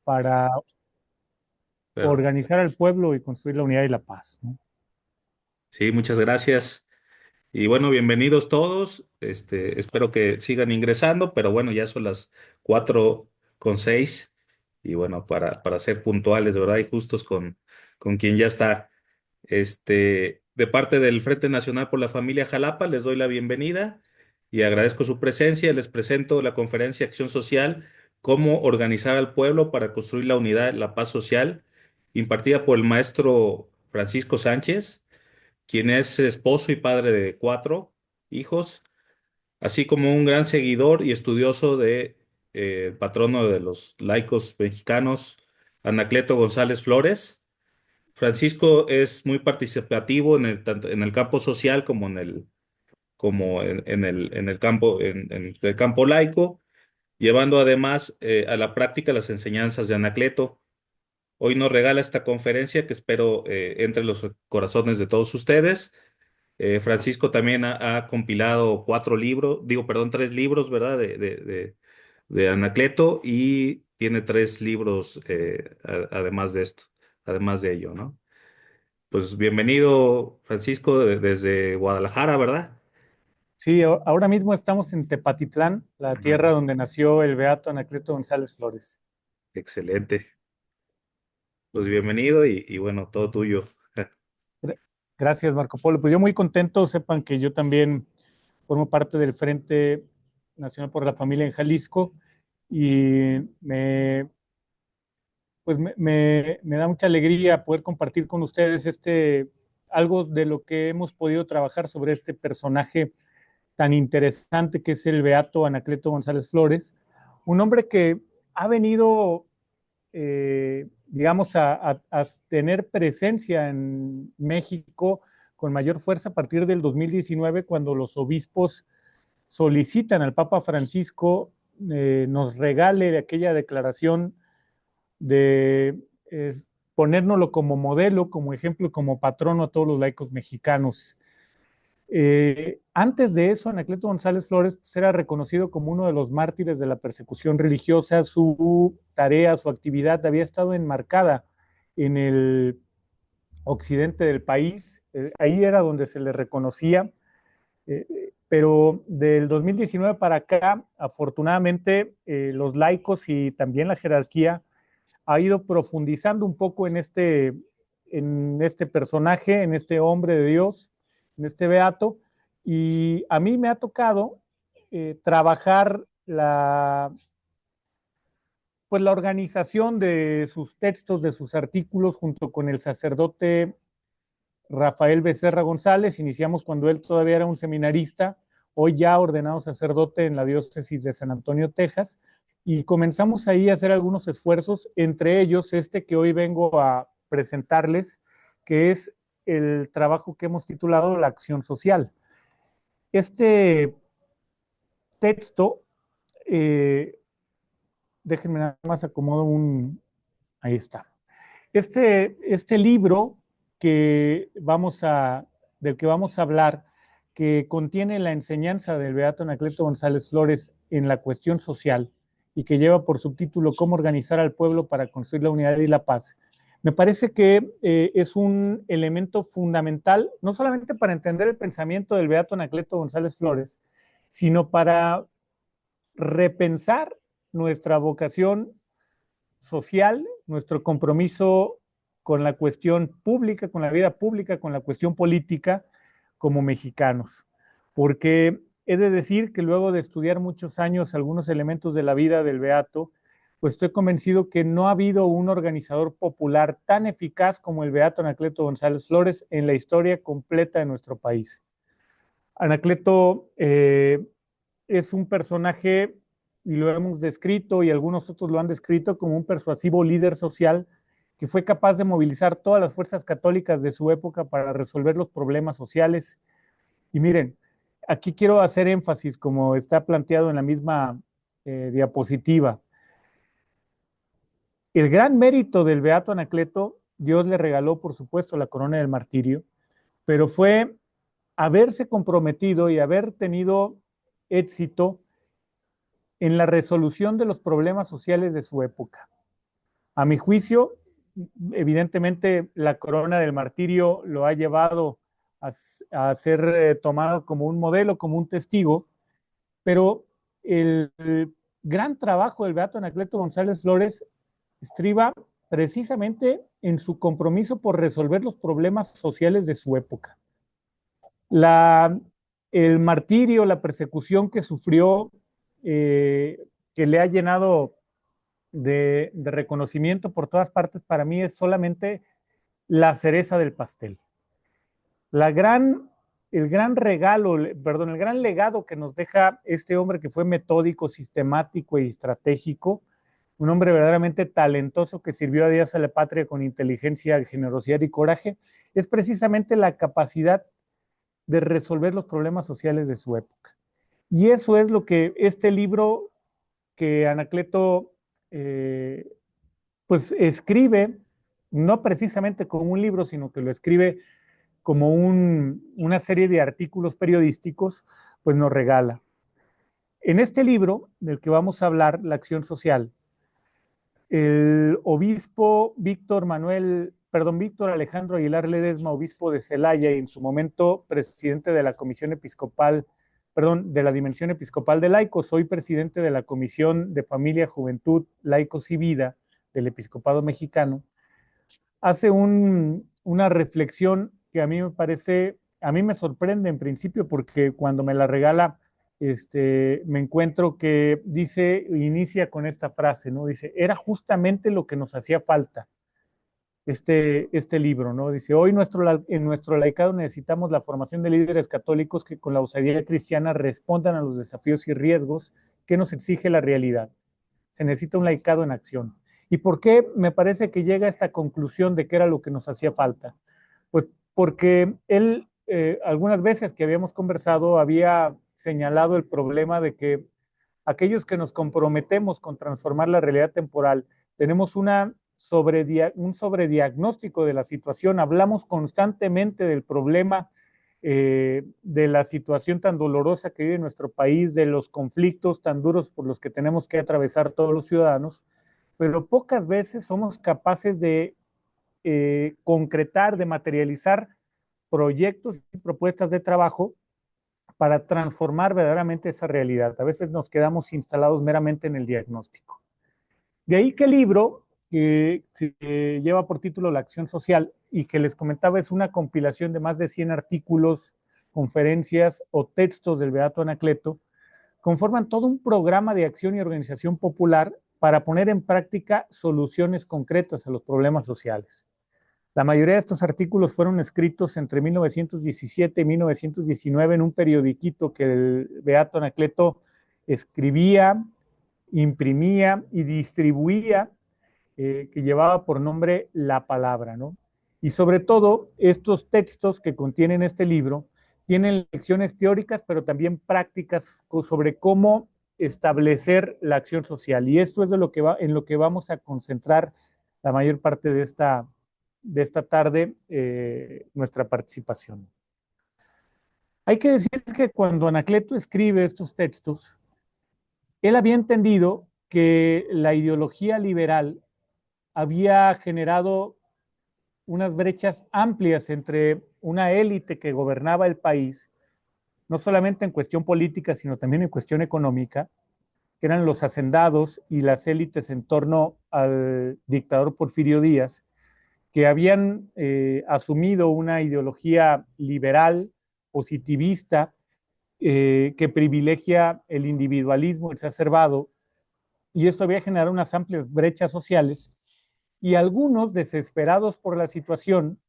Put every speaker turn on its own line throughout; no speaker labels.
para
Pero
organizar al pueblo y construir la unidad y la paz, ¿no?
sí, muchas gracias. Y bueno, bienvenidos todos. Espero que sigan ingresando, pero bueno, ya son las 4:06. Y bueno, para ser puntuales, ¿verdad? Y justos con quien ya está. De parte del Frente Nacional por la Familia Jalapa, les doy la bienvenida y agradezco su presencia. Les presento la conferencia Acción Social, cómo organizar al pueblo para construir la unidad, la paz social, impartida por el maestro Francisco Sánchez, quien es esposo y padre de 4 hijos, así como un gran seguidor y estudioso de el patrono de los laicos mexicanos, Anacleto González Flores. Francisco es muy participativo tanto en el campo social como en el campo, en el campo laico, llevando además a la práctica las enseñanzas de Anacleto. Hoy nos regala esta conferencia que espero entre los corazones de todos ustedes. Francisco también ha compilado 4 libros, digo, perdón, 3 libros, ¿verdad? De Anacleto, y tiene 3 libros además de esto, además de ello, ¿no? Pues bienvenido, Francisco, desde Guadalajara, ¿verdad?
Sí, ahora mismo estamos en Tepatitlán, la tierra
Ah,
donde nació el beato Anacleto González Flores.
excelente. Pues bienvenido y bueno, todo tuyo.
Gra- Gracias, Marco Polo. Pues yo muy contento, sepan que yo también formo parte del Frente Nacional por la Familia en Jalisco y me da mucha alegría poder compartir con ustedes algo de lo que hemos podido trabajar sobre este personaje tan interesante que es el beato Anacleto González Flores, un hombre que ha venido, digamos, a tener presencia en México con mayor fuerza a partir del 2019, cuando los obispos solicitan al Papa Francisco nos regale aquella declaración de ponérnoslo como modelo, como ejemplo, como patrono a todos los laicos mexicanos. Antes de eso, Anacleto González Flores pues, era reconocido como uno de los mártires de la persecución religiosa. Su tarea, su actividad había estado enmarcada en el occidente del país. Ahí era donde se le reconocía. Pero del 2019 para acá, afortunadamente, los laicos y también la jerarquía ha ido profundizando un poco en este personaje, en este hombre de Dios, en este beato, y a mí me ha tocado trabajar pues la organización de sus textos, de sus artículos, junto con el sacerdote Rafael Becerra González. Iniciamos cuando él todavía era un seminarista, hoy ya ordenado sacerdote en la diócesis de San Antonio, Texas, y comenzamos ahí a hacer algunos esfuerzos, entre ellos este que hoy vengo a presentarles, que es el trabajo que hemos titulado La Acción Social. Este texto, eh, déjenme nada más acomodo ahí está. Este libro que del que vamos a hablar, que contiene la enseñanza del Beato Anacleto González Flores en la cuestión social y que lleva por subtítulo Cómo organizar al pueblo para construir la unidad y la paz, me parece que es un elemento fundamental, no solamente para entender el pensamiento del Beato Anacleto González Flores, sino para repensar nuestra vocación social, nuestro compromiso con la cuestión pública, con la vida pública, con la cuestión política como mexicanos. Porque he de decir que luego de estudiar muchos años algunos elementos de la vida del Beato, pues estoy convencido que no ha habido un organizador popular tan eficaz como el Beato Anacleto González Flores en la historia completa de nuestro país. Anacleto es un personaje, y lo hemos descrito, y algunos otros lo han descrito, como un persuasivo líder social que fue capaz de movilizar todas las fuerzas católicas de su época para resolver los problemas sociales. Y miren, aquí quiero hacer énfasis, como está planteado en la misma diapositiva. El gran mérito del Beato Anacleto, Dios le regaló, por supuesto, la corona del martirio, pero fue haberse comprometido y haber tenido éxito en la resolución de los problemas sociales de su época. A mi juicio, evidentemente la corona del martirio lo ha llevado a ser tomado como un modelo, como un testigo, pero el gran trabajo del beato Anacleto González Flores estriba precisamente en su compromiso por resolver los problemas sociales de su época. La, el martirio, la persecución que sufrió, que le ha llenado de reconocimiento por todas partes, para mí es solamente la cereza del pastel. La gran, el gran regalo, perdón, el gran legado que nos deja este hombre que fue metódico, sistemático y estratégico, un hombre verdaderamente talentoso que sirvió a Dios a la patria con inteligencia, generosidad y coraje, es precisamente la capacidad de resolver los problemas sociales de su época. Y eso es lo que este libro que Anacleto pues escribe, no precisamente como un libro, sino que lo escribe como una serie de artículos periodísticos, pues nos regala. En este libro del que vamos a hablar, La acción social, el obispo Víctor Alejandro Aguilar Ledesma, obispo de Celaya y en su momento presidente de la Comisión Episcopal, de la Dimensión Episcopal de Laicos, soy presidente de la Comisión de Familia, Juventud, Laicos y Vida del Episcopado Mexicano, hace una reflexión que a mí me parece, a mí me sorprende en principio porque cuando me la regala, me encuentro que inicia con esta frase, ¿no? Dice, era justamente lo que nos hacía falta, este libro, ¿no? Dice, hoy en nuestro laicado necesitamos la formación de líderes católicos que con la osadía cristiana respondan a los desafíos y riesgos que nos exige la realidad. Se necesita un laicado en acción. ¿Y por qué me parece que llega a esta conclusión de que era lo que nos hacía falta? Pues porque él, algunas veces que habíamos conversado, había señalado el problema de que aquellos que nos comprometemos con transformar la realidad temporal, tenemos un sobrediagnóstico de la situación, hablamos constantemente del problema, de la situación tan dolorosa que vive nuestro país, de los conflictos tan duros por los que tenemos que atravesar todos los ciudadanos, pero pocas veces somos capaces de concretar, de materializar proyectos y propuestas de trabajo para transformar verdaderamente esa realidad. A veces nos quedamos instalados meramente en el diagnóstico. De ahí que el libro, que lleva por título La acción social y que les comentaba es una compilación de más de 100 artículos, conferencias o textos del Beato Anacleto, conforman todo un programa de acción y organización popular para poner en práctica soluciones concretas a los problemas sociales. La mayoría de estos artículos fueron escritos entre 1917 y 1919 en un periodiquito que el Beato Anacleto escribía, imprimía y distribuía, que llevaba por nombre La Palabra, ¿no? Y sobre todo, estos textos que contienen este libro tienen lecciones teóricas, pero también prácticas sobre cómo establecer la acción social. Y esto es en lo que vamos a concentrar la mayor parte de esta tarde, nuestra participación. Hay que decir que cuando Anacleto escribe estos textos, él había entendido que la ideología liberal había generado unas brechas amplias entre una élite que gobernaba el país, no solamente en cuestión política, sino también en cuestión económica, que eran los hacendados y las élites en torno al dictador Porfirio Díaz, que habían asumido una ideología liberal, positivista, que privilegia el individualismo exacerbado, y esto había generado unas amplias brechas sociales, y algunos, desesperados por la situación,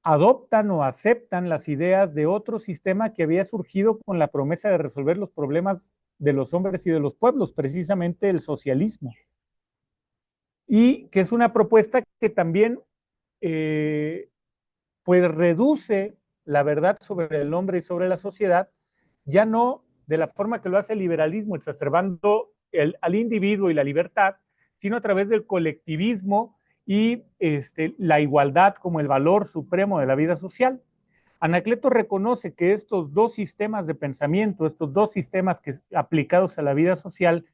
adoptan o aceptan las ideas de otro sistema que había surgido con la promesa de resolver los problemas de los hombres y de los pueblos, precisamente el socialismo. Y que es una propuesta que también pues reduce la verdad sobre el hombre y sobre la sociedad, ya no de la forma que lo hace el liberalismo, exacerbando al individuo y la libertad, sino a través del colectivismo y la igualdad como el valor supremo de la vida social. Anacleto reconoce que estos dos sistemas de pensamiento, estos dos sistemas aplicados a la vida social,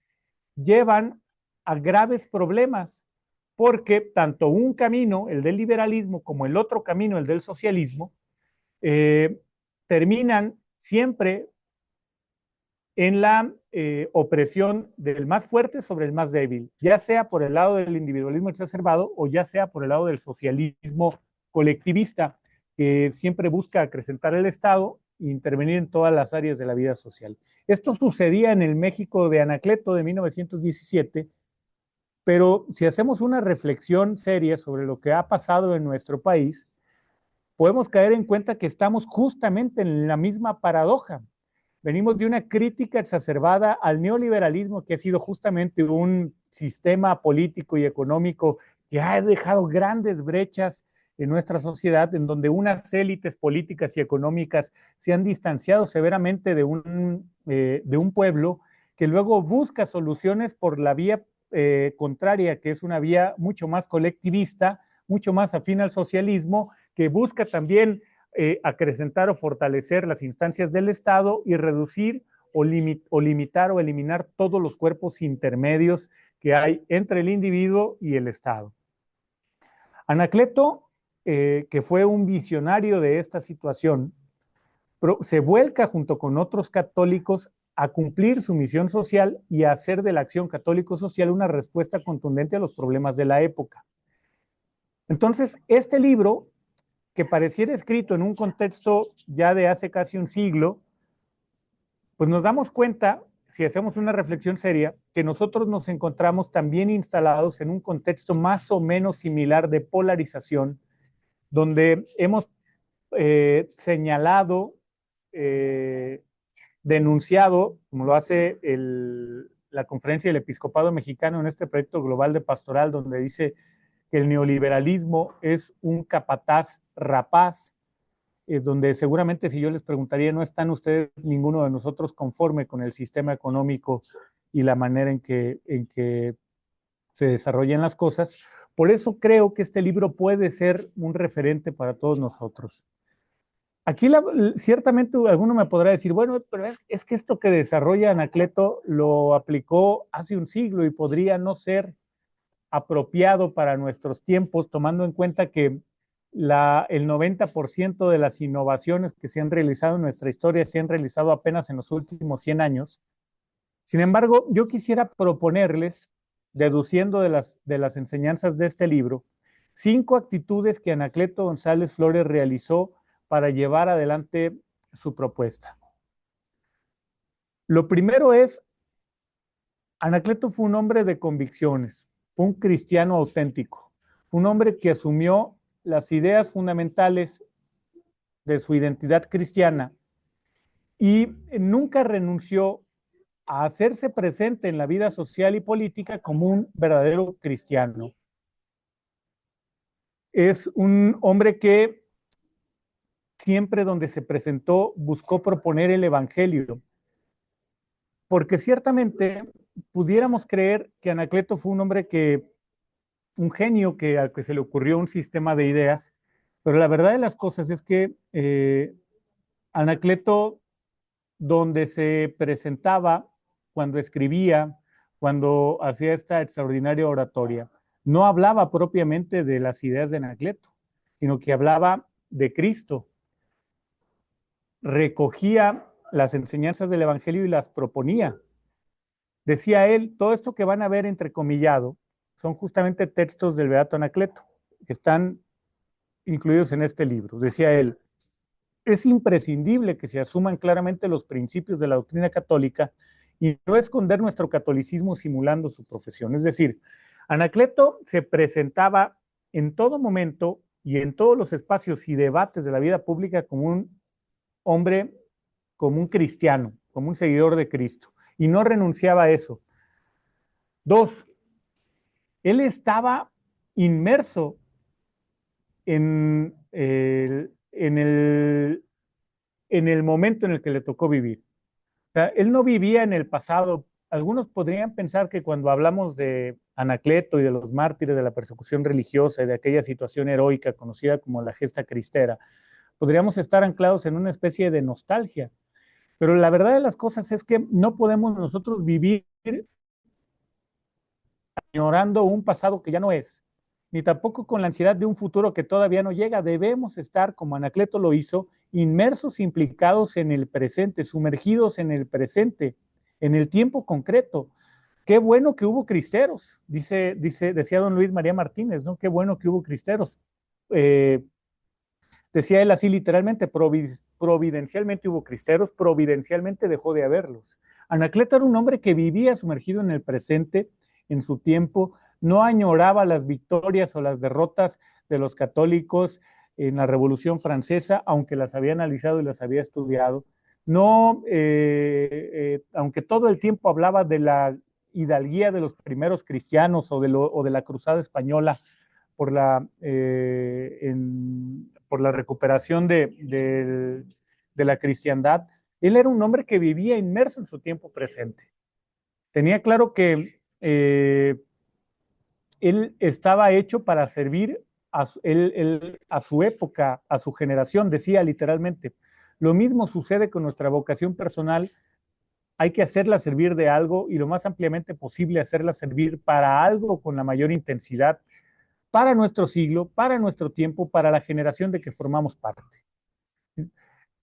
llevan a graves problemas, porque tanto un camino, el del liberalismo, como el otro camino, el del socialismo, terminan siempre en la opresión del más fuerte sobre el más débil, ya sea por el lado del individualismo exacerbado o ya sea por el lado del socialismo colectivista, que siempre busca acrecentar el Estado e intervenir en todas las áreas de la vida social. Esto sucedía en el México de Anacleto de 1917, pero si hacemos una reflexión seria sobre lo que ha pasado en nuestro país, podemos caer en cuenta que estamos justamente en la misma paradoja. Venimos de una crítica exacerbada al neoliberalismo, que ha sido justamente un sistema político y económico que ha dejado grandes brechas en nuestra sociedad, en donde unas élites políticas y económicas se han distanciado severamente de un pueblo que luego busca soluciones por la vía contraria, que es una vía mucho más colectivista, mucho más afín al socialismo, que busca también acrecentar o fortalecer las instancias del Estado y reducir o limitar o eliminar todos los cuerpos intermedios que hay entre el individuo y el Estado. Anacleto, que fue un visionario de esta situación, se vuelca junto con otros católicos a cumplir su misión social y a hacer de la acción católico-social una respuesta contundente a los problemas de la época. Entonces, este libro, que pareciera escrito en un contexto ya de hace casi un siglo, pues nos damos cuenta, si hacemos una reflexión seria, que nosotros nos encontramos también instalados en un contexto más o menos similar de polarización, donde hemos señalado, denunciado, como lo hace la Conferencia del Episcopado Mexicano en este proyecto global de pastoral, donde dice que el neoliberalismo es un capataz rapaz, donde seguramente si yo les preguntaría, ¿no están ustedes, ninguno de nosotros, conforme con el sistema económico y la manera en que se desarrollan las cosas? Por eso creo que este libro puede ser un referente para todos nosotros. Aquí ciertamente alguno me podrá decir, bueno, pero es que esto que desarrolla Anacleto lo aplicó hace un siglo y podría no ser apropiado para nuestros tiempos, tomando en cuenta que el 90% de las innovaciones que se han realizado en nuestra historia se han realizado apenas en los últimos 100 años. Sin embargo, yo quisiera proponerles, deduciendo de las enseñanzas de este libro, 5 actitudes que Anacleto González Flores realizó para llevar adelante su propuesta. Lo primero es, Anacleto fue un hombre de convicciones, un cristiano auténtico, un hombre que asumió las ideas fundamentales de su identidad cristiana y nunca renunció a hacerse presente en la vida social y política como un verdadero cristiano. Es un hombre que siempre donde se presentó buscó proponer el evangelio, porque ciertamente pudiéramos creer que Anacleto fue un hombre un genio al que se le ocurrió un sistema de ideas, pero la verdad de las cosas es que Anacleto, donde se presentaba, cuando escribía, cuando hacía esta extraordinaria oratoria, no hablaba propiamente de las ideas de Anacleto, sino que hablaba de Cristo, recogía las enseñanzas del Evangelio y las proponía. Decía él, todo esto que van a ver entrecomillado son justamente textos del Beato Anacleto, que están incluidos en este libro. Decía él, es imprescindible que se asuman claramente los principios de la doctrina católica y no esconder nuestro catolicismo simulando su profesión. Es decir, Anacleto se presentaba en todo momento y en todos los espacios y debates de la vida pública como un hombre, como un cristiano, como un seguidor de Cristo, y no renunciaba a eso. 2, él estaba inmerso en el momento en el que le tocó vivir. O sea, él no vivía en el pasado. Algunos podrían pensar que cuando hablamos de Anacleto y de los mártires de la persecución religiosa y de aquella situación heroica conocida como la gesta cristera, podríamos estar anclados en una especie de nostalgia. Pero la verdad de las cosas es que no podemos nosotros vivir añorando un pasado que ya no es, ni tampoco con la ansiedad de un futuro que todavía no llega. Debemos estar, como Anacleto lo hizo, inmersos, implicados en el presente, sumergidos en el presente, en el tiempo concreto. Qué bueno que hubo cristeros, decía don Luis María Martínez, ¿no? Qué bueno que hubo cristeros. Eh, Decía él así literalmente, providencialmente hubo cristeros, providencialmente dejó de haberlos. Anacleto era un hombre que vivía sumergido en el presente, en su tiempo, no añoraba las victorias o las derrotas de los católicos en la Revolución Francesa, aunque las había analizado y las había estudiado. No, aunque todo el tiempo hablaba de la hidalguía de los primeros cristianos o de la cruzada española, por la recuperación de la cristiandad, él era un hombre que vivía inmerso en su tiempo presente. Tenía claro que él estaba hecho para servir a su época, a su generación, decía literalmente. Lo mismo sucede con nuestra vocación personal. Hay que hacerla servir de algo y lo más ampliamente posible hacerla servir para algo con la mayor intensidad, para nuestro siglo, para nuestro tiempo, para la generación de que formamos parte.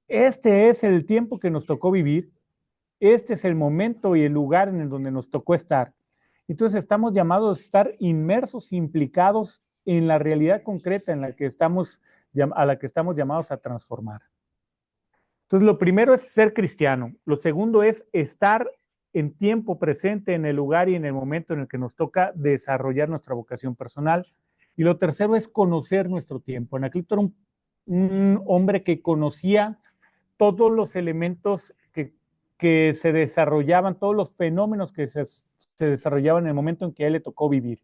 Este es el tiempo que nos tocó vivir, este es el momento y el lugar en el donde nos tocó estar. Entonces estamos llamados a estar inmersos, implicados en la realidad concreta en la que a la que estamos llamados a transformar. Entonces lo primero es ser cristiano, lo segundo es estar en tiempo presente en el lugar y en el momento en el que nos toca desarrollar nuestra vocación personal. Y lo tercero es conocer nuestro tiempo. Anacleto era un hombre que conocía todos los elementos que se desarrollaban, todos los fenómenos que se desarrollaban en el momento en que a él le tocó vivir.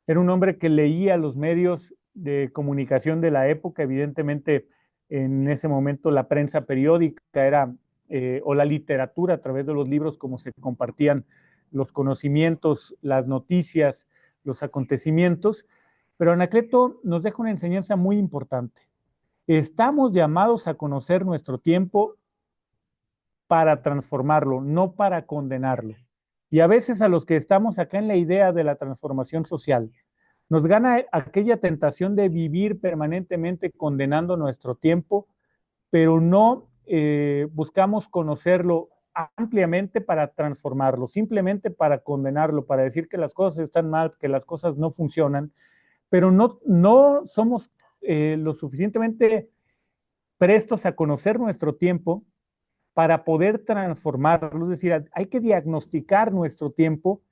Era un hombre que leía los medios de comunicación de la época, evidentemente en ese momento la prensa periódica era, o la literatura a través de los libros, como se compartían los conocimientos, las noticias, los acontecimientos. Pero Anacleto nos deja una enseñanza muy importante. Estamos llamados a conocer nuestro tiempo para transformarlo, no para condenarlo. Y a veces a los que estamos acá en la idea de la transformación social, nos gana aquella tentación de vivir permanentemente condenando nuestro tiempo, pero no buscamos conocerlo ampliamente para transformarlo, simplemente para condenarlo, para decir que las cosas están mal, que las cosas no funcionan, pero no somos lo suficientemente prestos a conocer nuestro tiempo para poder transformarlo. Es decir, hay que diagnosticar nuestro tiempo,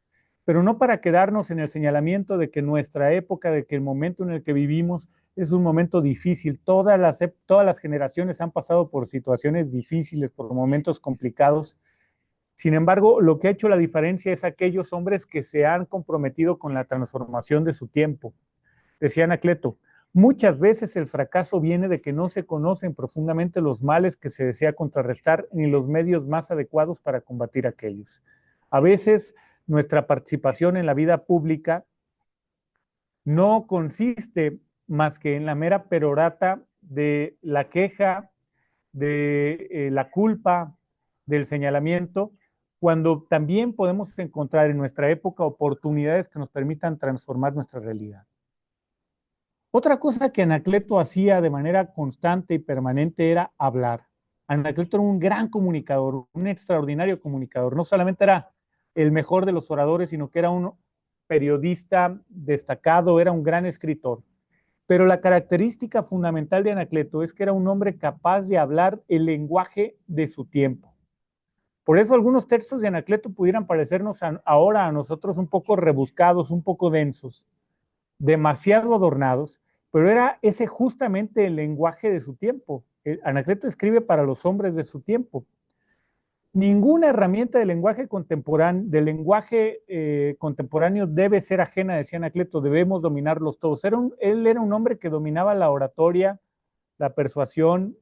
pero no para quedarnos en el señalamiento de que nuestra época, de que el momento en el que vivimos es un momento difícil. Todas las generaciones han pasado por situaciones difíciles, por momentos complicados. Sin embargo, lo que ha hecho la diferencia es aquellos hombres que se han comprometido con la transformación de su tiempo. Decía Anacleto, muchas veces el fracaso viene de que no se conocen profundamente los males que se desea contrarrestar ni los medios más adecuados para combatir aquellos. A veces nuestra participación en la vida pública no consiste más que en la mera perorata de la queja, de la culpa, del señalamiento, cuando también podemos encontrar en nuestra época oportunidades que nos permitan transformar nuestra realidad. Otra cosa que Anacleto hacía de manera constante y permanente era hablar. Anacleto era un gran comunicador, un extraordinario comunicador. No solamente era el mejor de los oradores, sino que era un periodista destacado, era un gran escritor. Pero la característica fundamental de Anacleto es que era un hombre capaz de hablar el lenguaje de su tiempo. Por eso algunos textos de Anacleto pudieran parecernos ahora a nosotros un poco rebuscados, un poco densos, demasiado adornados, pero era ese justamente el lenguaje de su tiempo. Anacleto escribe para los hombres de su tiempo. Ninguna herramienta contemporáneo debe ser ajena, decía Anacleto, debemos dominarlos todos. Él era un hombre que dominaba la oratoria, la persuasión,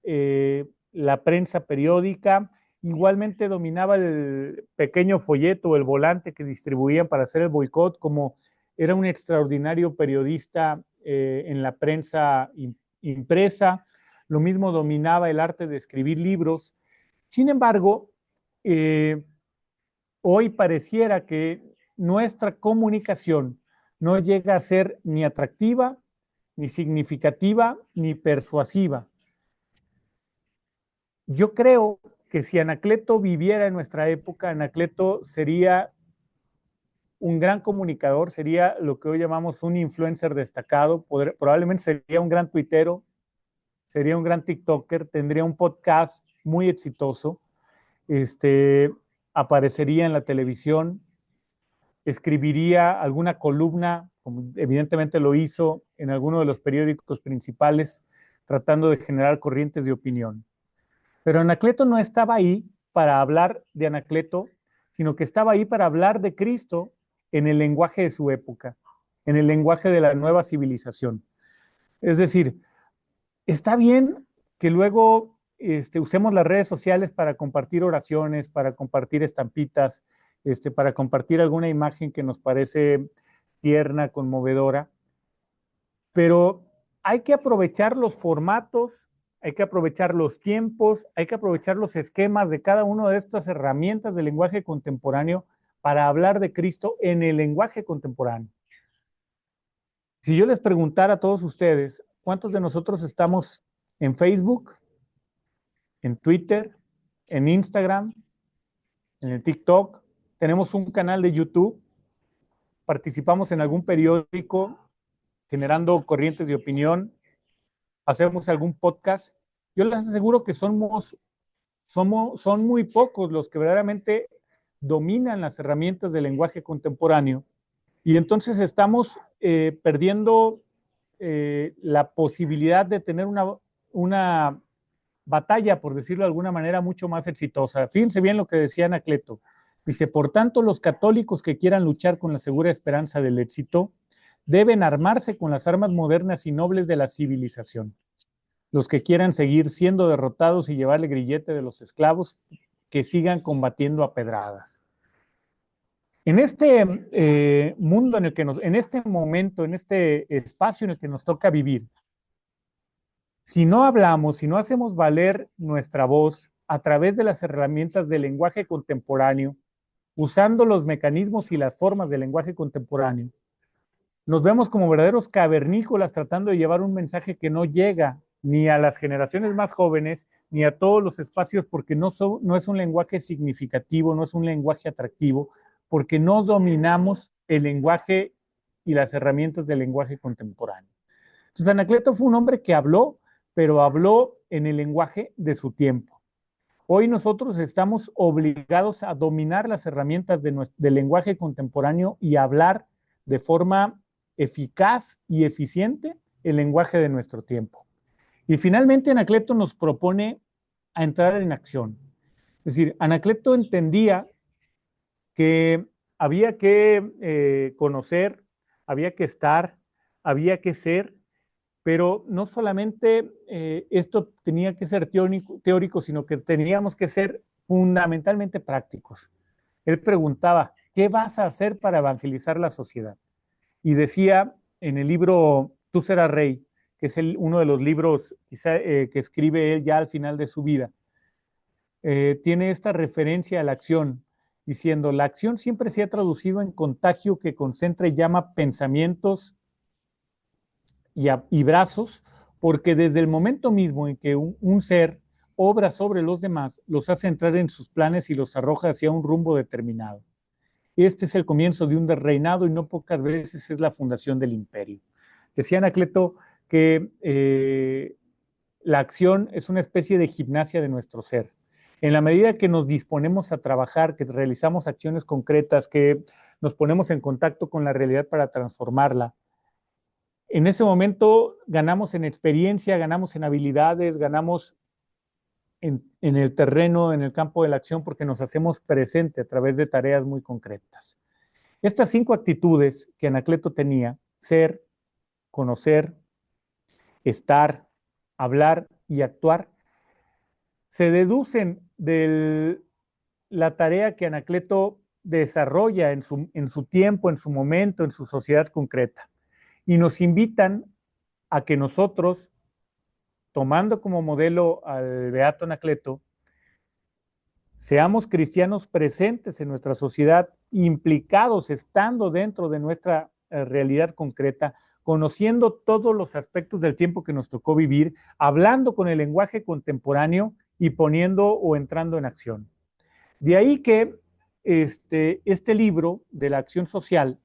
la prensa periódica, igualmente dominaba el pequeño folleto, el volante que distribuían para hacer el boicot, como era un extraordinario periodista en la prensa impresa, lo mismo dominaba el arte de escribir libros. Sin embargo, hoy pareciera que nuestra comunicación no llega a ser ni atractiva, ni significativa, ni persuasiva. Yo creo que si Anacleto viviera en nuestra época, Anacleto sería un gran comunicador, sería lo que hoy llamamos un influencer destacado, probablemente sería un gran tuitero, sería un gran TikToker, tendría un podcast muy exitoso, aparecería en la televisión, escribiría alguna columna, como evidentemente lo hizo en alguno de los periódicos principales, tratando de generar corrientes de opinión. Pero Anacleto no estaba ahí para hablar de Anacleto, sino que estaba ahí para hablar de Cristo en el lenguaje de su época, en el lenguaje de la nueva civilización. Es decir, está bien que luego usemos las redes sociales para compartir oraciones, para compartir estampitas, para compartir alguna imagen que nos parece tierna, conmovedora, pero hay que aprovechar los formatos, hay que aprovechar los tiempos, hay que aprovechar los esquemas de cada una de estas herramientas del lenguaje contemporáneo para hablar de Cristo en el lenguaje contemporáneo. Si yo les preguntara a todos ustedes, ¿cuántos de nosotros estamos en Facebook, en Twitter, en Instagram, en el TikTok? Tenemos un canal de YouTube, participamos en algún periódico generando corrientes de opinión, hacemos algún podcast. Yo les aseguro que son muy pocos los que verdaderamente dominan las herramientas del lenguaje contemporáneo y entonces estamos perdiendo la posibilidad de tener una batalla, por decirlo de alguna manera, mucho más exitosa. Fíjense bien lo que decía Anacleto. Dice, por tanto, los católicos que quieran luchar con la segura esperanza del éxito deben armarse con las armas modernas y nobles de la civilización. Los que quieran seguir siendo derrotados y llevarle grillete de los esclavos, que sigan combatiendo a pedradas. En este mundo en este momento, en este espacio en el que nos toca vivir, si no hablamos, si no hacemos valer nuestra voz a través de las herramientas del lenguaje contemporáneo, usando los mecanismos y las formas del lenguaje contemporáneo, nos vemos como verdaderos cavernícolas tratando de llevar un mensaje que no llega ni a las generaciones más jóvenes, ni a todos los espacios, porque no es un lenguaje significativo, no es un lenguaje atractivo, porque no dominamos el lenguaje y las herramientas del lenguaje contemporáneo. Entonces, Anacleto fue un hombre que habló, pero habló en el lenguaje de su tiempo. Hoy nosotros estamos obligados a dominar las herramientas del lenguaje contemporáneo y hablar de forma eficaz y eficiente el lenguaje de nuestro tiempo. Y finalmente Anacleto nos propone a entrar en acción. Es decir, Anacleto entendía que había que conocer, había que estar, había que ser, pero no solamente esto tenía que ser teórico, sino que teníamos que ser fundamentalmente prácticos. Él preguntaba, ¿qué vas a hacer para evangelizar la sociedad? Y decía en el libro Tú serás rey, que es uno de los libros quizá, que escribe él ya al final de su vida, tiene esta referencia a la acción, diciendo, la acción siempre se ha traducido en contagio que concentra y llama pensamientos y brazos, porque desde el momento mismo en que un ser obra sobre los demás, los hace entrar en sus planes y los arroja hacia un rumbo determinado. Este es el comienzo de un reinado y no pocas veces es la fundación del imperio. Decía Anacleto que la acción es una especie de gimnasia de nuestro ser. En la medida que nos disponemos a trabajar, que realizamos acciones concretas, que nos ponemos en contacto con la realidad para transformarla, en ese momento ganamos en experiencia, ganamos en habilidades, ganamos en el terreno, en el campo de la acción, porque nos hacemos presente a través de tareas muy concretas. Estas 5 actitudes que Anacleto tenía, ser, conocer, estar, hablar y actuar, se deducen de la tarea que Anacleto desarrolla en su tiempo, en su momento, en su sociedad concreta. Y nos invitan a que nosotros, tomando como modelo al Beato Anacleto, seamos cristianos presentes en nuestra sociedad, implicados, estando dentro de nuestra realidad concreta, conociendo todos los aspectos del tiempo que nos tocó vivir, hablando con el lenguaje contemporáneo y poniendo o entrando en acción. De ahí que este libro de la acción social,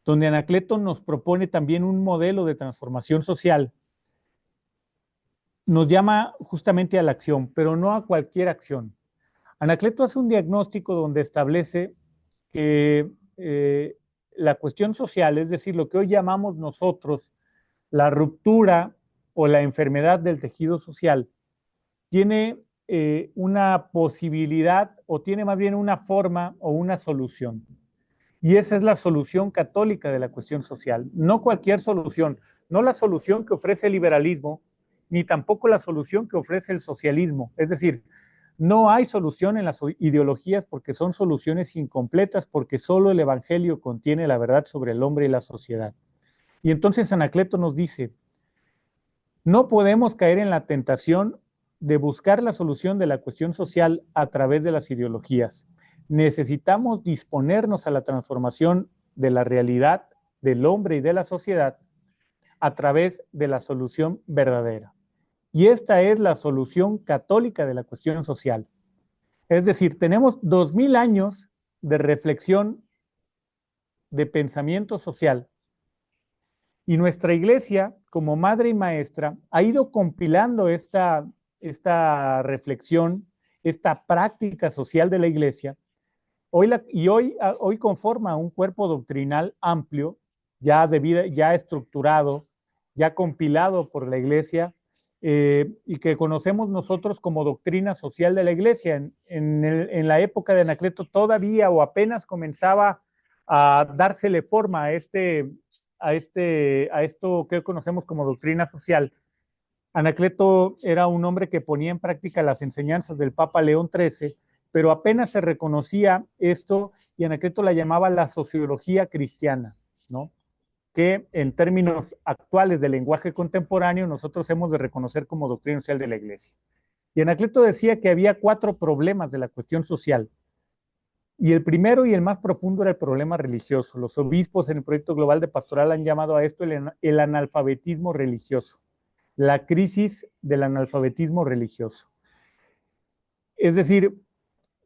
donde Anacleto nos propone también un modelo de transformación social, nos llama justamente a la acción, pero no a cualquier acción. Anacleto hace un diagnóstico donde establece que la cuestión social, es decir, lo que hoy llamamos nosotros la ruptura o la enfermedad del tejido social, tiene una posibilidad o tiene más bien una forma o una solución. Y esa es la solución católica de la cuestión social. No cualquier solución, no la solución que ofrece el liberalismo, ni tampoco la solución que ofrece el socialismo. Es decir, no hay solución en las ideologías porque son soluciones incompletas, porque solo el Evangelio contiene la verdad sobre el hombre y la sociedad. Y entonces Anacleto nos dice, no podemos caer en la tentación de buscar la solución de la cuestión social a través de las ideologías. Necesitamos disponernos a la transformación de la realidad del hombre y de la sociedad a través de la solución verdadera. Y esta es la solución católica de la cuestión social. Es decir, tenemos 2000 años de reflexión, de pensamiento social, y nuestra iglesia, como madre y maestra, ha ido compilando esta reflexión, esta práctica social de la iglesia, hoy conforma un cuerpo doctrinal amplio, ya estructurado, ya compilado por la iglesia, y que conocemos nosotros como doctrina social de la iglesia. En la época de Anacleto todavía o apenas comenzaba a dársele forma a esto que conocemos como doctrina social. Anacleto era un hombre que ponía en práctica las enseñanzas del Papa León XIII, pero apenas se reconocía esto y Anacleto la llamaba la sociología cristiana, ¿no? Que en términos actuales del lenguaje contemporáneo nosotros hemos de reconocer como doctrina social de la Iglesia. Y Anacleto decía que había 4 problemas de la cuestión social. Y el primero y el más profundo era el problema religioso. Los obispos en el proyecto global de pastoral han llamado a esto el analfabetismo religioso, la crisis del analfabetismo religioso. Es decir,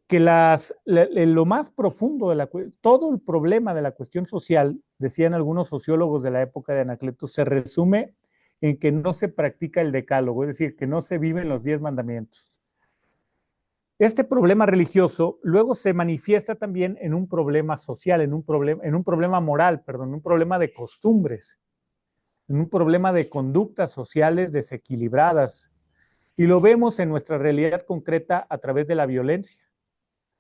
que lo más profundo todo el problema de la cuestión social, decían algunos sociólogos de la época de Anacleto, se resume en que no se practica el decálogo, es decir, que no se viven los 10 mandamientos. Este problema religioso luego se manifiesta también en un problema social, en un problema moral, en un problema de costumbres, en un problema de conductas sociales desequilibradas. Y lo vemos en nuestra realidad concreta a través de la violencia,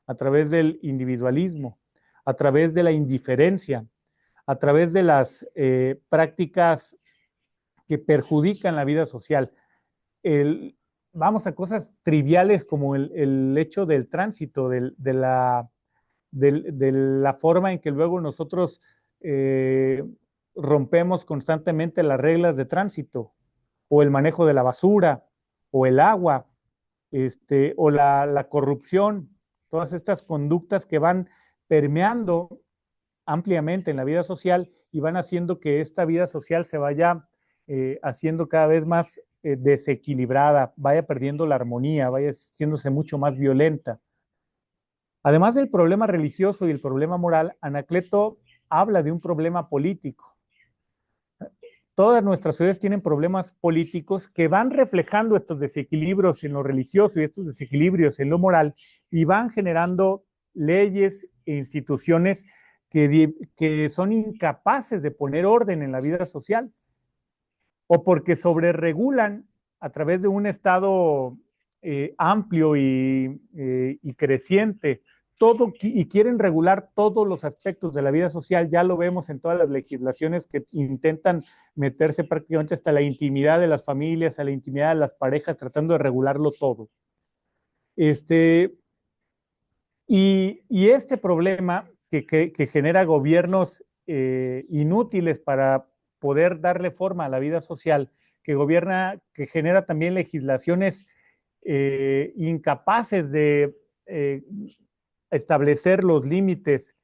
a través del individualismo, a través de la indiferencia, a través de las prácticas que perjudican la vida social. Vamos a cosas triviales como el hecho del tránsito, de la forma en que luego nosotros rompemos constantemente las reglas de tránsito, o el manejo de la basura, o el agua, o la corrupción, todas estas conductas que van permeando ampliamente en la vida social y van haciendo que esta vida social se vaya haciendo cada vez más desequilibrada, vaya perdiendo la armonía, vaya haciéndose mucho más violenta. Además del problema religioso y el problema moral, Anacleto habla de un problema político. Todas nuestras sociedades tienen problemas políticos que van reflejando estos desequilibrios en lo religioso y estos desequilibrios en lo moral y van generando leyes e instituciones que son incapaces de poner orden en la vida social o porque sobreregulan a través de un Estado amplio y creciente y quieren regular todos los aspectos de la vida social. Ya lo vemos en todas las legislaciones que intentan meterse prácticamente hasta la intimidad de las familias, a la intimidad de las parejas, tratando de regularlo todo. Y este problema que genera gobiernos inútiles para poder darle forma a la vida social, que genera también legislaciones incapaces de establecer los límites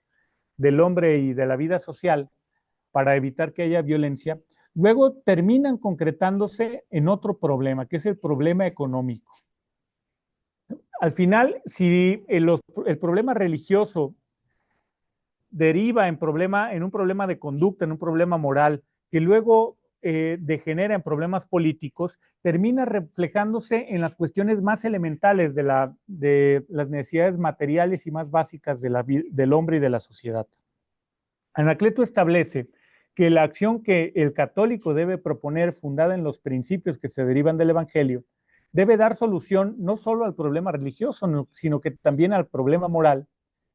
del hombre y de la vida social para evitar que haya violencia, luego terminan concretándose en otro problema, que es el problema económico. Al final, si el problema religioso deriva en un problema de conducta, en un problema moral, que luego degenera en problemas políticos, termina reflejándose en las cuestiones más elementales de las necesidades materiales y más básicas del hombre y de la sociedad. Anacleto establece que la acción que el católico debe proponer, fundada en los principios que se derivan del Evangelio, debe dar solución no solo al problema religioso, sino que también al problema moral,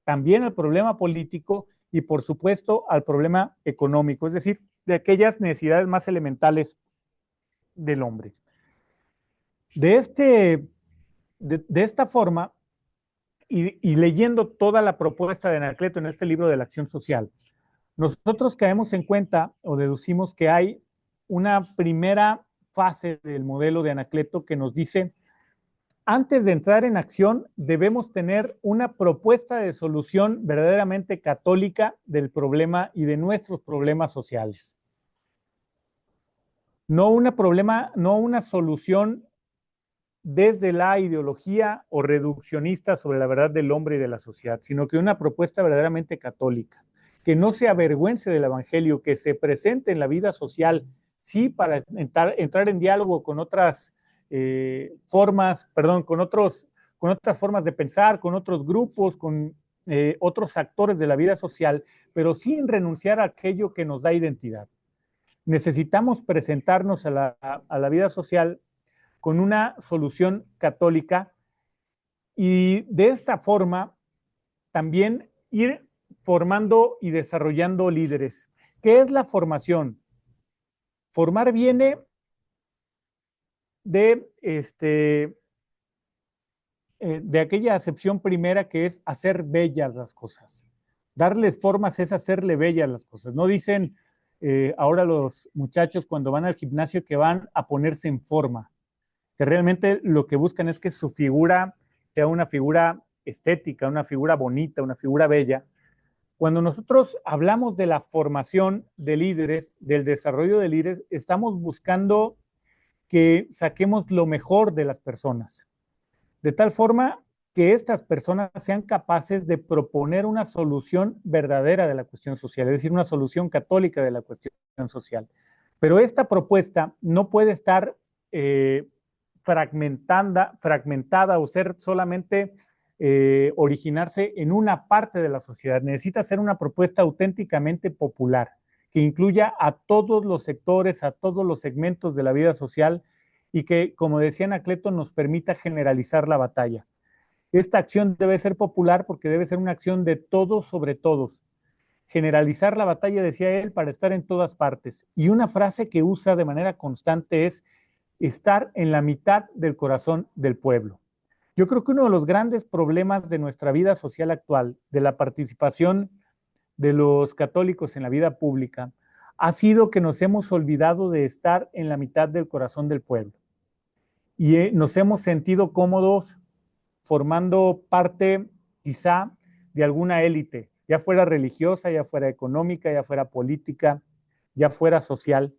también al problema político y, por supuesto, al problema económico, es decir, de aquellas necesidades más elementales del hombre. De esta forma, y leyendo toda la propuesta de Anacleto en este libro de la acción social, nosotros caemos en cuenta o deducimos que hay una primera fase del modelo de Anacleto que nos dice: antes de entrar en acción, debemos tener una propuesta de solución verdaderamente católica del problema y de nuestros problemas sociales. No una solución desde la ideología o reduccionista sobre la verdad del hombre y de la sociedad, sino que una propuesta verdaderamente católica, que no se avergüence del Evangelio, que se presente en la vida social, sí, para entrar en diálogo con otras con otras formas de pensar, con otros grupos, con otros actores de la vida social, pero sin renunciar a aquello que nos da identidad. Necesitamos presentarnos a la vida social con una solución católica y de esta forma también ir formando y desarrollando líderes. ¿Qué es la formación? Formar viene de aquella acepción primera que es hacer bellas las cosas. Darles formas es hacerle bellas las cosas. No dicen ahora los muchachos cuando van al gimnasio que van a ponerse en forma, que realmente lo que buscan es que su figura sea una figura estética, una figura bonita, una figura bella. Cuando nosotros hablamos de la formación de líderes, del desarrollo de líderes, estamos buscando que saquemos lo mejor de las personas, de tal forma que estas personas sean capaces de proponer una solución verdadera de la cuestión social, es decir, una solución católica de la cuestión social. Pero esta propuesta no puede estar fragmentada o ser solamente originarse en una parte de la sociedad. Necesita ser una propuesta auténticamente popular, que incluya a todos los sectores, a todos los segmentos de la vida social y que, como decía Anacleto, nos permita generalizar la batalla. Esta acción debe ser popular porque debe ser una acción de todos sobre todos. Generalizar la batalla, decía él, para estar en todas partes. Y una frase que usa de manera constante es estar en la mitad del corazón del pueblo. Yo creo que uno de los grandes problemas de nuestra vida social actual, de la participación de los católicos en la vida pública, ha sido que nos hemos olvidado de estar en la mitad del corazón del pueblo. Y nos hemos sentido cómodos formando parte quizá de alguna élite, ya fuera religiosa, ya fuera económica, ya fuera política, ya fuera social,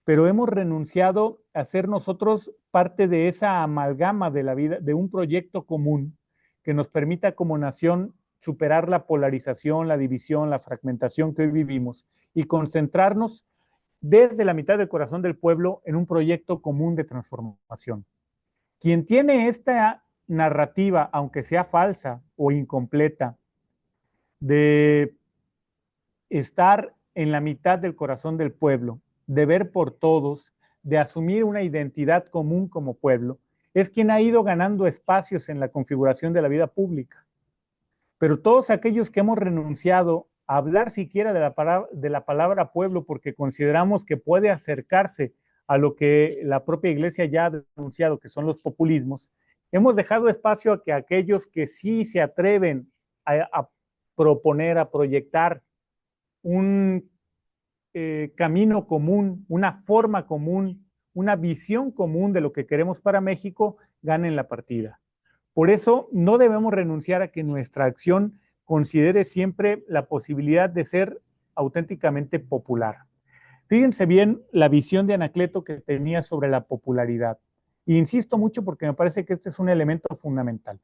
pero hemos renunciado a ser nosotros parte de esa amalgama de la vida, de un proyecto común que nos permita como nación superar la polarización, la división, la fragmentación que hoy vivimos y concentrarnos desde la mitad del corazón del pueblo en un proyecto común de transformación. Quien tiene esta narrativa, aunque sea falsa o incompleta, de estar en la mitad del corazón del pueblo, de ver por todos, de asumir una identidad común como pueblo, es quien ha ido ganando espacios en la configuración de la vida pública. Pero todos aquellos que hemos renunciado a hablar siquiera de la palabra pueblo porque consideramos que puede acercarse a lo que la propia iglesia ya ha denunciado, que son los populismos, hemos dejado espacio a que aquellos que sí se atreven a proponer, a proyectar un camino común, una forma común, una visión común de lo que queremos para México, ganen la partida. Por eso no debemos renunciar a que nuestra acción considere siempre la posibilidad de ser auténticamente popular. Fíjense bien la visión de Anacleto que tenía sobre la popularidad. E insisto mucho porque me parece que este es un elemento fundamental.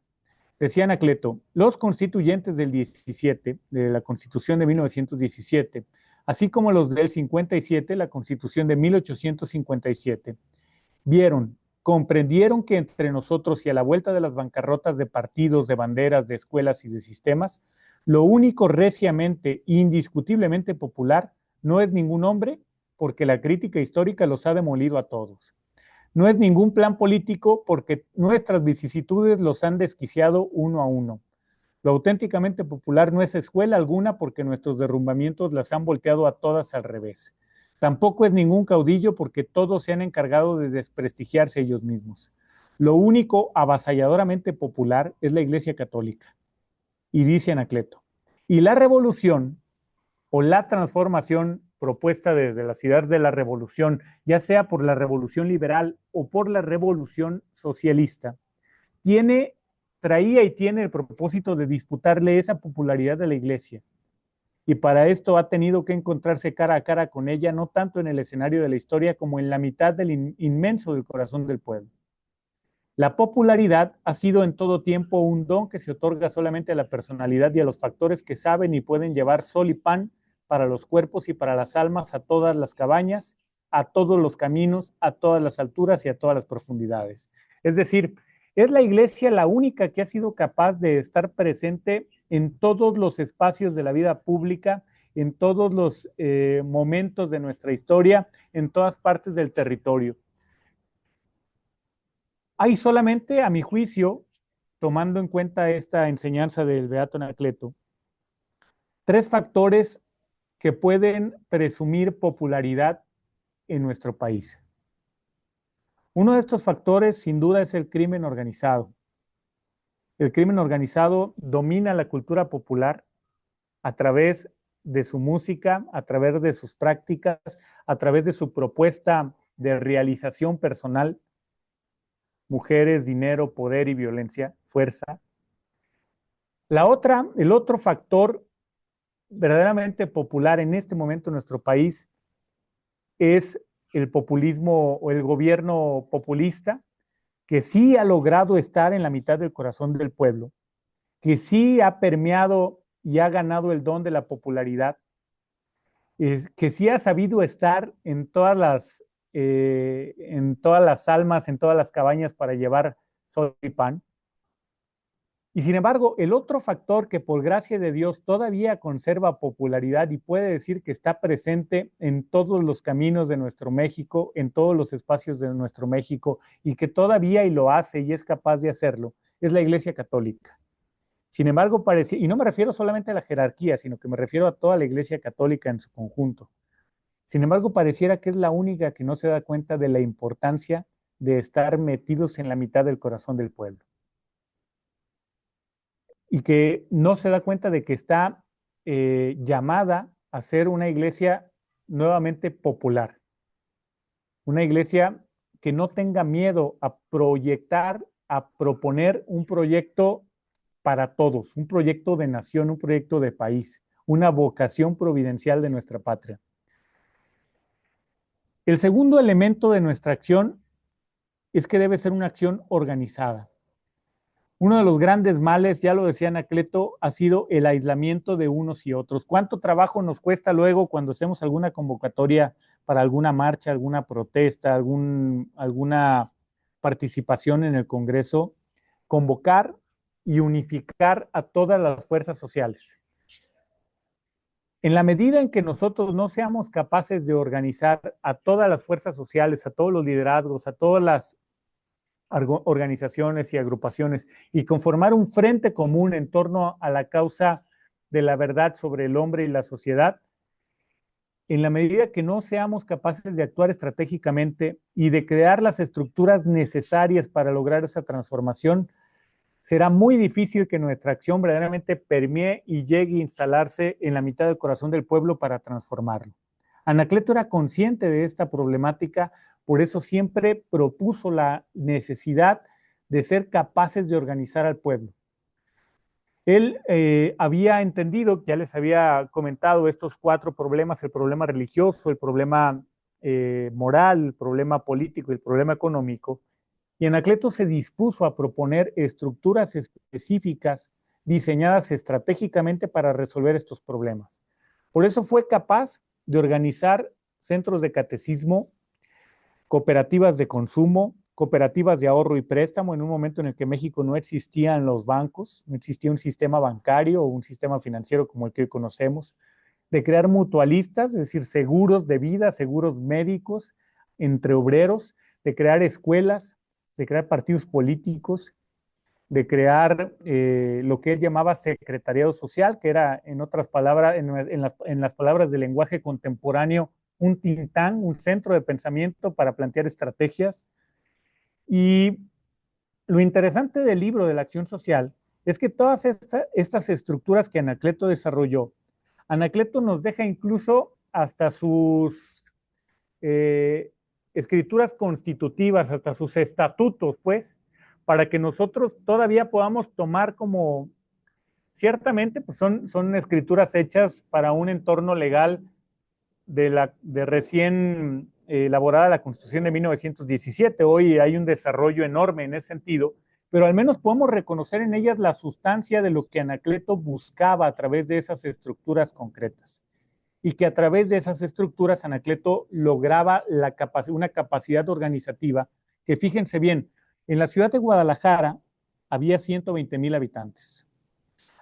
Decía Anacleto, los constituyentes del 17, de la Constitución de 1917, así como los del 57, la Constitución de 1857, vieron, comprendieron que entre nosotros y a la vuelta de las bancarrotas de partidos, de banderas, de escuelas y de sistemas, lo único reciamente, indiscutiblemente popular, no es ningún hombre, porque la crítica histórica los ha demolido a todos. No es ningún plan político, porque nuestras vicisitudes los han desquiciado uno a uno. Lo auténticamente popular no es escuela alguna, porque nuestros derrumbamientos las han volteado a todas al revés. Tampoco es ningún caudillo, porque todos se han encargado de desprestigiarse ellos mismos. Lo único avasalladoramente popular es la Iglesia Católica. Y dice Anacleto, y la revolución o la transformación propuesta desde la ciudad de la revolución, ya sea por la revolución liberal o por la revolución socialista, traía y tiene el propósito de disputarle esa popularidad de la Iglesia. Y para esto ha tenido que encontrarse cara a cara con ella, no tanto en el escenario de la historia como en la mitad del inmenso del corazón del pueblo. La popularidad ha sido en todo tiempo un don que se otorga solamente a la personalidad y a los factores que saben y pueden llevar sol y pan para los cuerpos y para las almas a todas las cabañas, a todos los caminos, a todas las alturas y a todas las profundidades. Es decir, es la Iglesia la única que ha sido capaz de estar presente en todos los espacios de la vida pública, en todos los momentos de nuestra historia, en todas partes del territorio. Hay solamente, a mi juicio, tomando en cuenta esta enseñanza del Beato Anacleto, 3 factores que pueden presumir popularidad en nuestro país. Uno de estos factores, sin duda, es el crimen organizado. El crimen organizado domina la cultura popular a través de su música, a través de sus prácticas, a través de su propuesta de realización personal, mujeres, dinero, poder y violencia, fuerza. El otro factor verdaderamente popular en este momento en nuestro país es el populismo o el gobierno populista, que sí ha logrado estar en la mitad del corazón del pueblo, que sí ha permeado y ha ganado el don de la popularidad, que sí ha sabido estar en todas las almas, en todas las cabañas para llevar sol y pan. Y sin embargo, el otro factor que por gracia de Dios todavía conserva popularidad y puede decir que está presente en todos los caminos de nuestro México, en todos los espacios de nuestro México, y que todavía y lo hace y es capaz de hacerlo, es la Iglesia Católica. Sin embargo, y no me refiero solamente a la jerarquía, sino que me refiero a toda la Iglesia Católica en su conjunto. Sin embargo, pareciera que es la única que no se da cuenta de la importancia de estar metidos en la mitad del corazón del pueblo. Y que no se da cuenta de que está llamada a ser una iglesia nuevamente popular. Una iglesia que no tenga miedo a proyectar, a proponer un proyecto para todos, un proyecto de nación, un proyecto de país, una vocación providencial de nuestra patria. El segundo elemento de nuestra acción es que debe ser una acción organizada. Uno de los grandes males, ya lo decía Anacleto, ha sido el aislamiento de unos y otros. ¿Cuánto trabajo nos cuesta luego cuando hacemos alguna convocatoria para alguna marcha, alguna protesta, alguna participación en el Congreso, convocar y unificar a todas las fuerzas sociales? En la medida en que nosotros no seamos capaces de organizar a todas las fuerzas sociales, a todos los liderazgos, a todas las organizaciones y agrupaciones y conformar un frente común en torno a la causa de la verdad sobre el hombre y la sociedad, en la medida que no seamos capaces de actuar estratégicamente y de crear las estructuras necesarias para lograr esa transformación, será muy difícil que nuestra acción verdaderamente permee y llegue a instalarse en la mitad del corazón del pueblo para transformarlo. Anacleto era consciente de esta problemática, Por eso siempre propuso la necesidad de ser capaces de organizar al pueblo. Él había entendido, ya les había comentado, estos 4 problemas: el problema religioso, el problema moral, el problema político y el problema económico. Y Anacleto se dispuso a proponer estructuras específicas diseñadas estratégicamente para resolver estos problemas. Por eso fue capaz de organizar centros de catecismo, cooperativas de consumo, cooperativas de ahorro y préstamo, en un momento en el que México no existían los bancos, no existía un sistema bancario o un sistema financiero como el que hoy conocemos, de crear mutualistas, es decir, seguros de vida, seguros médicos entre obreros, de crear escuelas, de crear partidos políticos, de crear lo que él llamaba secretariado social, que era, en otras palabras, en las palabras del lenguaje contemporáneo, un think tank, un centro de pensamiento para plantear estrategias. Y lo interesante del libro de la acción social es que todas estas estructuras que Anacleto desarrolló, Anacleto nos deja incluso hasta sus escrituras constitutivas, hasta sus estatutos, pues, para que nosotros todavía podamos tomar como, ciertamente, pues son escrituras hechas para un entorno legal de recién elaborada la Constitución de 1917. Hoy hay un desarrollo enorme en ese sentido, pero al menos podemos reconocer en ellas la sustancia de lo que Anacleto buscaba a través de esas estructuras concretas. Y que a través de esas estructuras Anacleto lograba una capacidad organizativa que, fíjense bien, en la ciudad de Guadalajara había 120,000 habitantes.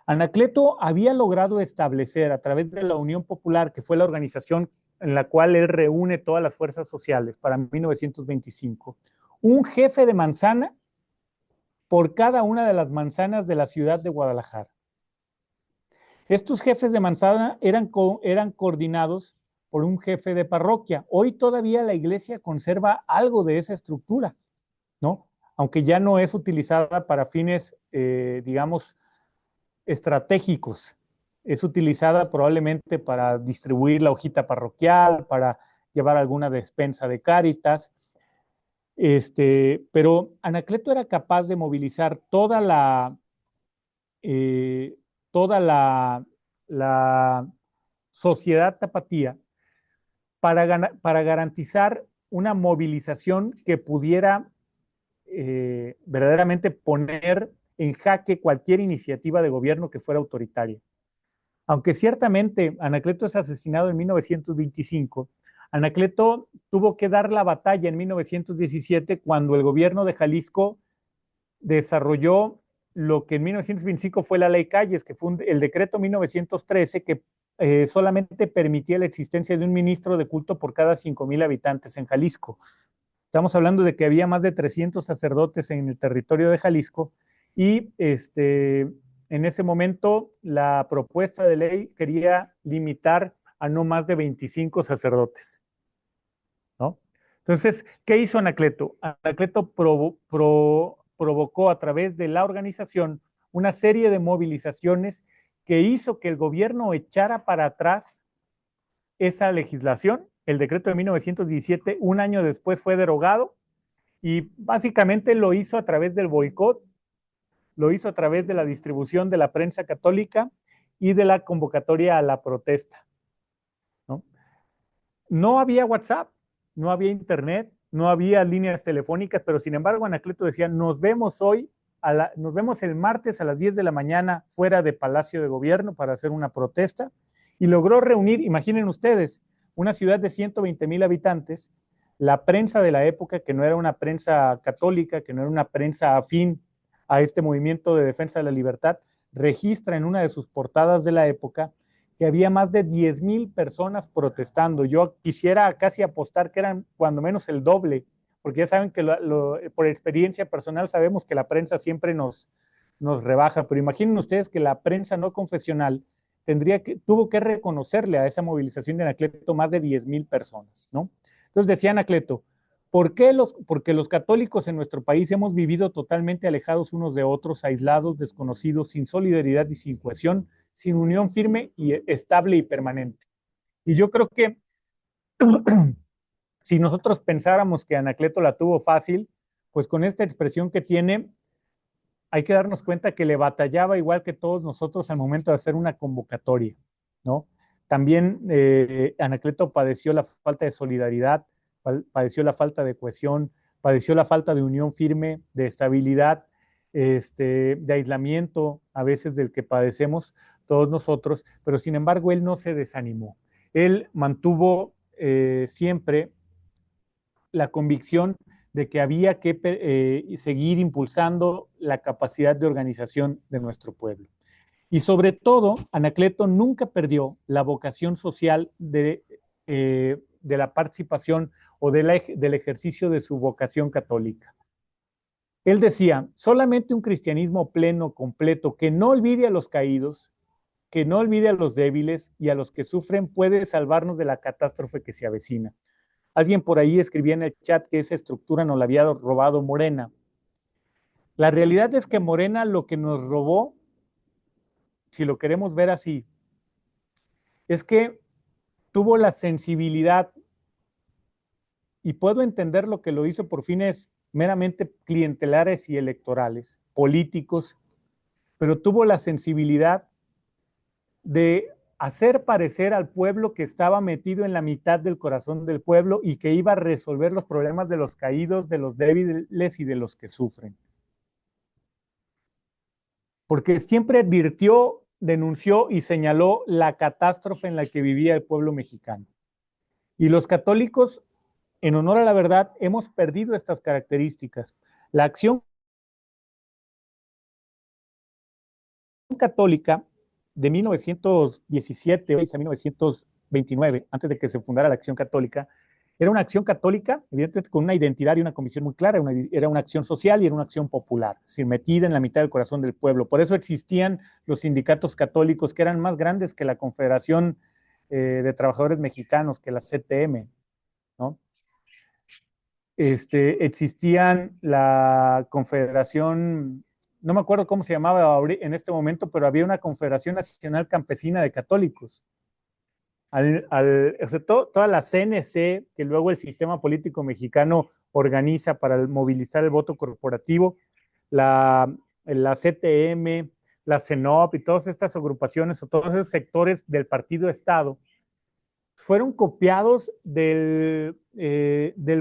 Anacleto había logrado establecer a través de la Unión Popular, que fue la organización en la cual él reúne todas las fuerzas sociales para 1925, un jefe de manzana por cada una de las manzanas de la ciudad de Guadalajara. Estos jefes de manzana eran coordinados por un jefe de parroquia. Hoy todavía la iglesia conserva algo de esa estructura, ¿no? Aunque ya no es utilizada para fines, digamos, estratégicos. Es utilizada probablemente para distribuir la hojita parroquial, para llevar alguna despensa de Cáritas. Pero Anacleto era capaz de movilizar toda la sociedad tapatía para garantizar una movilización que pudiera verdaderamente poner en jaque cualquier iniciativa de gobierno que fuera autoritaria. Aunque ciertamente Anacleto es asesinado en 1925, Anacleto tuvo que dar la batalla en 1917 cuando el gobierno de Jalisco desarrolló lo que en 1925 fue la Ley Calles, que fue el decreto 1913 que solamente permitía la existencia de un ministro de culto por cada 5,000 habitantes en Jalisco. Estamos hablando de que había más de 300 sacerdotes en el territorio de Jalisco y en ese momento la propuesta de ley quería limitar a no más de 25 sacerdotes, ¿no? Entonces, ¿qué hizo Anacleto? Anacleto provocó a través de la organización una serie de movilizaciones que hizo que el gobierno echara para atrás esa legislación. El decreto de 1917, un año después, fue derogado y básicamente lo hizo a través del boicot, lo hizo a través de la distribución de la prensa católica y de la convocatoria a la protesta, ¿no? No había WhatsApp, no había internet, no había líneas telefónicas, pero sin embargo Anacleto decía, nos vemos el martes a las 10 de la mañana fuera de Palacio de Gobierno para hacer una protesta, y logró reunir, imaginen ustedes, una ciudad de 120,000 habitantes, la prensa de la época, que no era una prensa católica, que no era una prensa afín a este movimiento de defensa de la libertad, registra en una de sus portadas de la época que había más de 10,000 personas protestando. Yo quisiera casi apostar que eran cuando menos el doble, porque ya saben que por experiencia personal sabemos que la prensa siempre nos rebaja, pero imaginen ustedes que la prensa no confesional tuvo que reconocerle a esa movilización de Anacleto más de 10,000 personas, ¿no? Entonces decía Anacleto, porque los católicos en nuestro país hemos vivido totalmente alejados unos de otros, aislados, desconocidos, sin solidaridad y sin cohesión, sin unión firme y estable y permanente. Y yo creo que si nosotros pensáramos que Anacleto la tuvo fácil, pues con esta expresión que tiene, hay que darnos cuenta que le batallaba igual que todos nosotros al momento de hacer una convocatoria, ¿no? También Anacleto padeció la falta de solidaridad, padeció la falta de cohesión, padeció la falta de unión firme, de estabilidad, de aislamiento a veces del que padecemos todos nosotros, pero sin embargo él no se desanimó. Él mantuvo siempre la convicción de que había que seguir impulsando la capacidad de organización de nuestro pueblo. Y sobre todo, Anacleto nunca perdió la vocación social de la participación o del ejercicio de su vocación católica. Él decía, solamente un cristianismo pleno, completo, que no olvide a los caídos, que no olvide a los débiles y a los que sufren, puede salvarnos de la catástrofe que se avecina. Alguien por ahí escribía en el chat que esa estructura nos la había robado Morena. La realidad es que Morena lo que nos robó, si lo queremos ver así, es que tuvo la sensibilidad, y puedo entender lo que lo hizo por fines meramente clientelares y electorales, políticos, pero tuvo la sensibilidad de hacer parecer al pueblo que estaba metido en la mitad del corazón del pueblo y que iba a resolver los problemas de los caídos, de los débiles y de los que sufren. Porque siempre advirtió, denunció y señaló la catástrofe en la que vivía el pueblo mexicano. Y los católicos, en honor a la verdad, hemos perdido estas características. La acción católica de 1917 a 1929, antes de que se fundara la Acción Católica, era una acción católica, evidentemente con una identidad y una comisión muy clara, era una acción social y era una acción popular, sin metida en la mitad del corazón del pueblo. Por eso existían los sindicatos católicos que eran más grandes que la Confederación de Trabajadores Mexicanos, que la CTM, ¿no? Existían la Confederación, no me acuerdo cómo se llamaba en este momento, pero había una Confederación Nacional Campesina de Católicos. O sea, toda la CNC, que luego el sistema político mexicano organiza para movilizar el voto corporativo, la CTM, la CENOP y todas estas agrupaciones o todos esos sectores del Partido Estado, fueron copiados del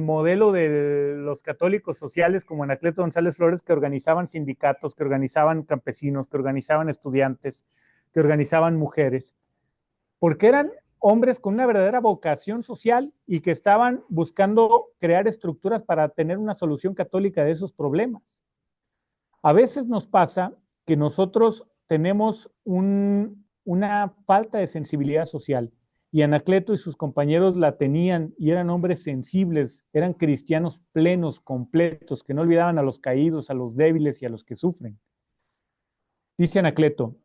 modelo de los católicos sociales como Anacleto González Flores, que organizaban sindicatos, que organizaban campesinos, que organizaban estudiantes, que organizaban mujeres, porque eran hombres con una verdadera vocación social y que estaban buscando crear estructuras para tener una solución católica de esos problemas. A veces nos pasa que nosotros tenemos una falta de sensibilidad social, y Anacleto y sus compañeros la tenían y eran hombres sensibles, eran cristianos plenos, completos, que no olvidaban a los caídos, a los débiles y a los que sufren. Dice Anacleto,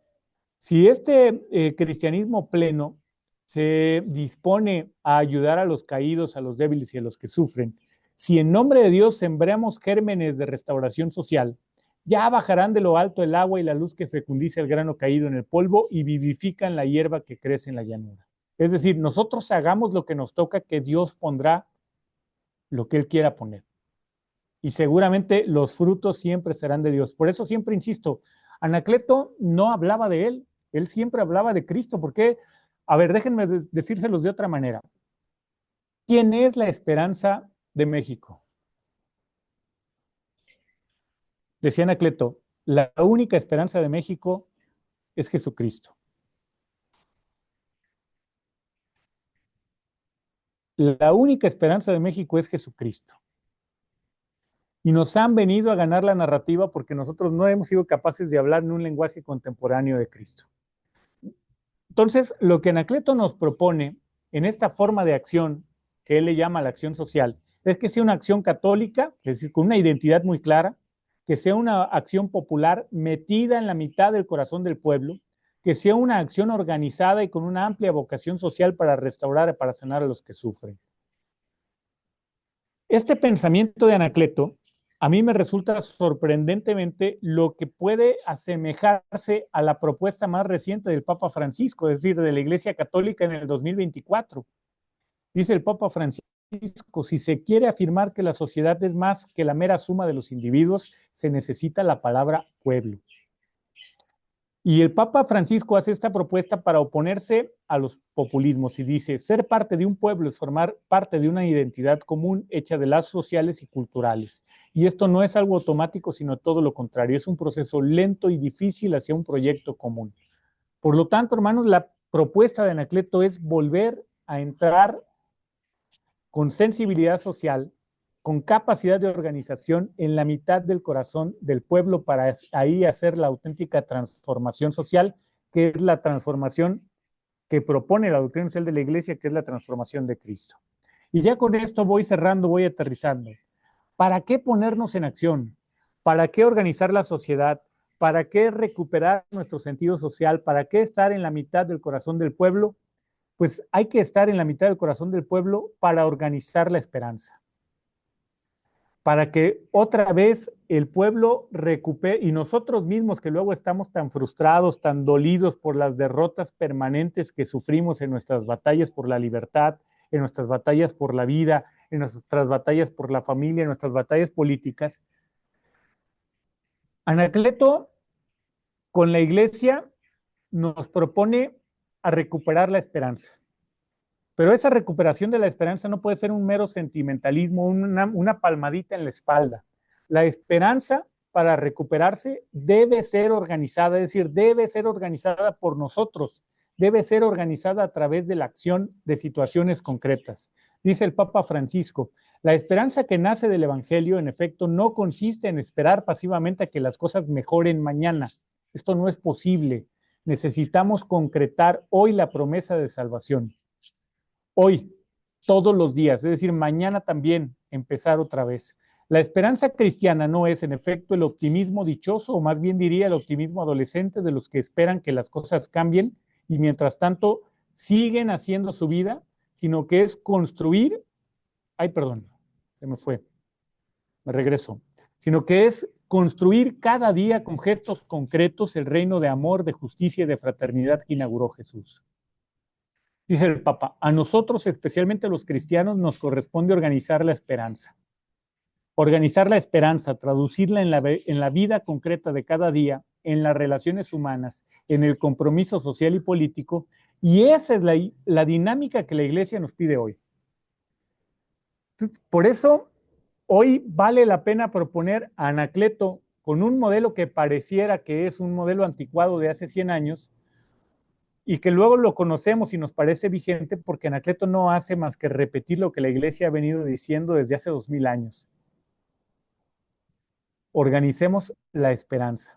si este cristianismo pleno se dispone a ayudar a los caídos, a los débiles y a los que sufren, si en nombre de Dios sembramos gérmenes de restauración social, ya bajarán de lo alto el agua y la luz que fecundiza el grano caído en el polvo y vivifican la hierba que crece en la llanura. Es decir, nosotros hagamos lo que nos toca, que Dios pondrá lo que Él quiera poner. Y seguramente los frutos siempre serán de Dios. Por eso siempre insisto, Anacleto no hablaba de él siempre hablaba de Cristo. ¿Por qué? A ver, déjenme decírselos de otra manera. ¿Quién es la esperanza de México? Decía Anacleto, la única esperanza de México es Jesucristo. La única esperanza de México es Jesucristo. Y nos han venido a ganar la narrativa porque nosotros no hemos sido capaces de hablar en un lenguaje contemporáneo de Cristo. Entonces, lo que Anacleto nos propone en esta forma de acción, que él le llama la acción social, es que sea una acción católica, es decir, con una identidad muy clara, que sea una acción popular metida en la mitad del corazón del pueblo, que sea una acción organizada y con una amplia vocación social para restaurar y para sanar a los que sufren. Este pensamiento de Anacleto a mí me resulta sorprendentemente lo que puede asemejarse a la propuesta más reciente del Papa Francisco, es decir, de la Iglesia Católica en el 2024. Dice el Papa Francisco Francisco, si se quiere afirmar que la sociedad es más que la mera suma de los individuos, se necesita la palabra pueblo. Y el Papa Francisco hace esta propuesta para oponerse a los populismos y dice, ser parte de un pueblo es formar parte de una identidad común hecha de lazos sociales y culturales. Y esto no es algo automático, sino todo lo contrario, es un proceso lento y difícil hacia un proyecto común. Por lo tanto, hermanos, la propuesta de Anacleto es volver a entrar con sensibilidad social, con capacidad de organización en la mitad del corazón del pueblo para ahí hacer la auténtica transformación social, que es la transformación que propone la doctrina social de la Iglesia, que es la transformación de Cristo. Y ya con esto voy cerrando, voy aterrizando. ¿Para qué ponernos en acción? ¿Para qué organizar la sociedad? ¿Para qué recuperar nuestro sentido social? ¿Para qué estar en la mitad del corazón del pueblo? Pues hay que estar en la mitad del corazón del pueblo para organizar la esperanza, para que otra vez el pueblo recupere y nosotros mismos que luego estamos tan frustrados, tan dolidos por las derrotas permanentes que sufrimos en nuestras batallas por la libertad, en nuestras batallas por la vida, en nuestras batallas por la familia, en nuestras batallas políticas. Anacleto con la iglesia nos propone a recuperar la esperanza. Pero esa recuperación de la esperanza no puede ser un mero sentimentalismo, una palmadita en la espalda. La esperanza para recuperarse debe ser organizada, es decir, debe ser organizada por nosotros, debe ser organizada a través de la acción de situaciones concretas. Dice el Papa Francisco, la esperanza que nace del Evangelio, en efecto, no consiste en esperar pasivamente a que las cosas mejoren mañana. Esto no es posible. Necesitamos concretar hoy la promesa de salvación. Hoy, todos los días, es decir, mañana también empezar otra vez. La esperanza cristiana no es, en efecto, el optimismo dichoso, o más bien diría el optimismo adolescente de los que esperan que las cosas cambien y mientras tanto siguen haciendo su vida, sino que es construir, ay, perdón, se me fue, me regreso, sino que es construir cada día con gestos concretos el reino de amor, de justicia y de fraternidad que inauguró Jesús. Dice el Papa, a nosotros, especialmente a los cristianos, nos corresponde organizar la esperanza. Organizar la esperanza, traducirla en la vida concreta de cada día, en las relaciones humanas, en el compromiso social y político, y esa es la dinámica que la Iglesia nos pide hoy. Por eso, hoy vale la pena proponer a Anacleto con un modelo que pareciera que es un modelo anticuado de hace 100 años, y que luego lo conocemos y nos parece vigente porque Anacleto no hace más que repetir lo que la Iglesia ha venido diciendo desde hace 2000 años. Organicemos la esperanza,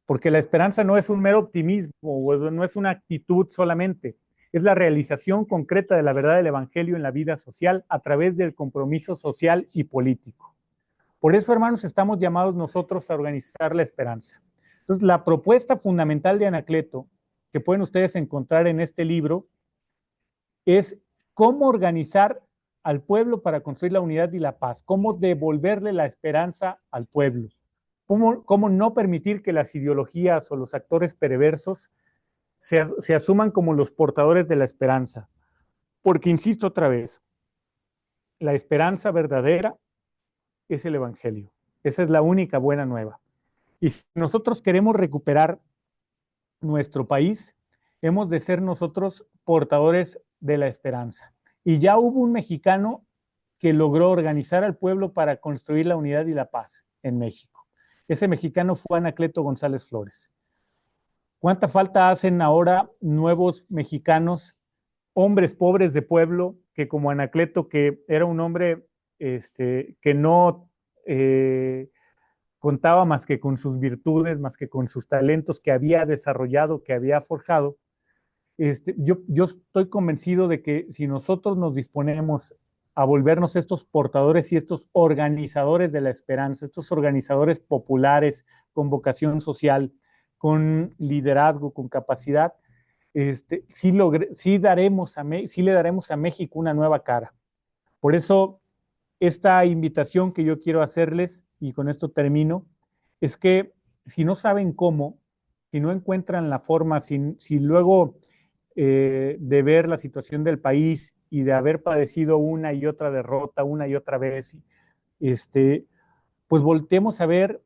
porque la esperanza no es un mero optimismo o no es una actitud solamente, es la realización concreta de la verdad del Evangelio en la vida social a través del compromiso social y político. Por eso, hermanos, estamos llamados nosotros a organizar la esperanza. Entonces, la propuesta fundamental de Anacleto que pueden ustedes encontrar en este libro es cómo organizar al pueblo para construir la unidad y la paz, cómo devolverle la esperanza al pueblo, cómo no permitir que las ideologías o los actores perversos se asuman como los portadores de la esperanza. Porque, insisto otra vez, la esperanza verdadera es el Evangelio. Esa es la única buena nueva. Y si nosotros queremos recuperar nuestro país, hemos de ser nosotros portadores de la esperanza. Y ya hubo un mexicano que logró organizar al pueblo para construir la unidad y la paz en México. Ese mexicano fue Anacleto González Flores. ¿Cuánta falta hacen ahora nuevos mexicanos, hombres pobres de pueblo, que como Anacleto, que era un hombre que no contaba más que con sus virtudes, más que con sus talentos que había desarrollado, que había forjado? Yo estoy convencido de que si nosotros nos disponemos a volvernos estos portadores y estos organizadores de la esperanza, estos organizadores populares con vocación social, con liderazgo, con capacidad, sí le daremos a México una nueva cara. Por eso, esta invitación que yo quiero hacerles, y con esto termino, es que si no saben cómo, si no encuentran la forma, si luego de ver la situación del país y de haber padecido una y otra derrota, una y otra vez, pues volteemos a ver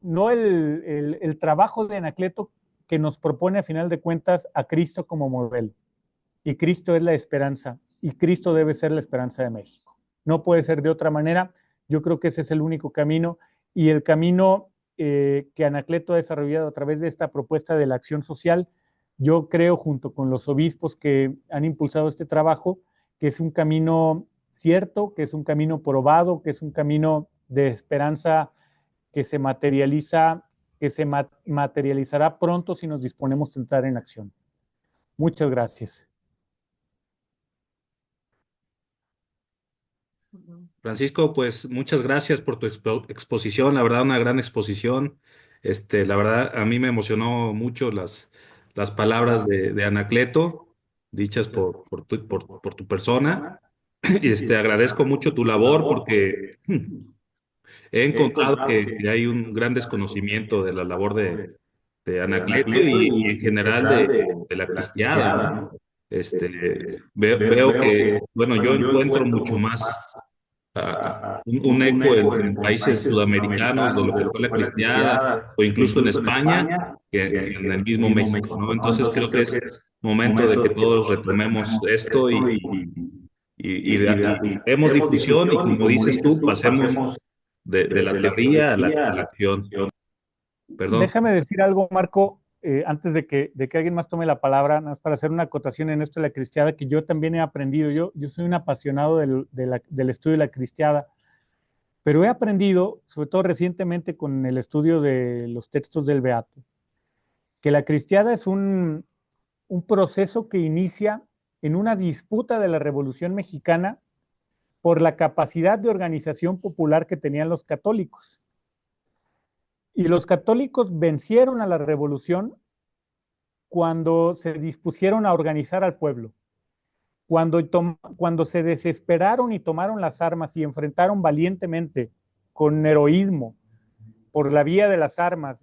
no el trabajo de Anacleto que nos propone a final de cuentas a Cristo como modelo. Y Cristo es la esperanza, y Cristo debe ser la esperanza de México. No puede ser de otra manera. Yo creo que ese es el único camino, y el camino que Anacleto ha desarrollado a través de esta propuesta de la acción social, yo creo, junto con los obispos que han impulsado este trabajo, que es un camino cierto, que es un camino probado, que es un camino de esperanza que se materializa, que se materializará pronto si nos disponemos a entrar en acción. Muchas gracias.
Francisco, pues muchas gracias por tu exposición, la verdad una gran exposición. La verdad a mí me emocionó mucho las palabras de Anacleto, dichas por tu persona. Agradezco mucho tu labor porque he encontrado que hay un gran desconocimiento de la labor de Anacleto y en general de la cristiada, ¿no? Veo que, bueno, yo encuentro mucho más un eco en países sudamericanos de lo que fue la cristiada o incluso en España que en el mismo México, ¿no? Entonces creo que es momento de que todos retomemos esto y demos difusión y como dices tú, pasemos de la teoría a a la acción. Perdón.
Déjame decir algo, Marco, antes de que alguien más tome la palabra, nada más para hacer una acotación en esto de la cristiada, que yo también he aprendido. Yo soy un apasionado del estudio de la cristiada, pero he aprendido, sobre todo recientemente con el estudio de los textos del Beato, que la cristiada es un proceso que inicia en una disputa de la Revolución Mexicana por la capacidad de organización popular que tenían los católicos. Y los católicos vencieron a la revolución cuando se dispusieron a organizar al pueblo, cuando se desesperaron y tomaron las armas y enfrentaron valientemente, con heroísmo, por la vía de las armas,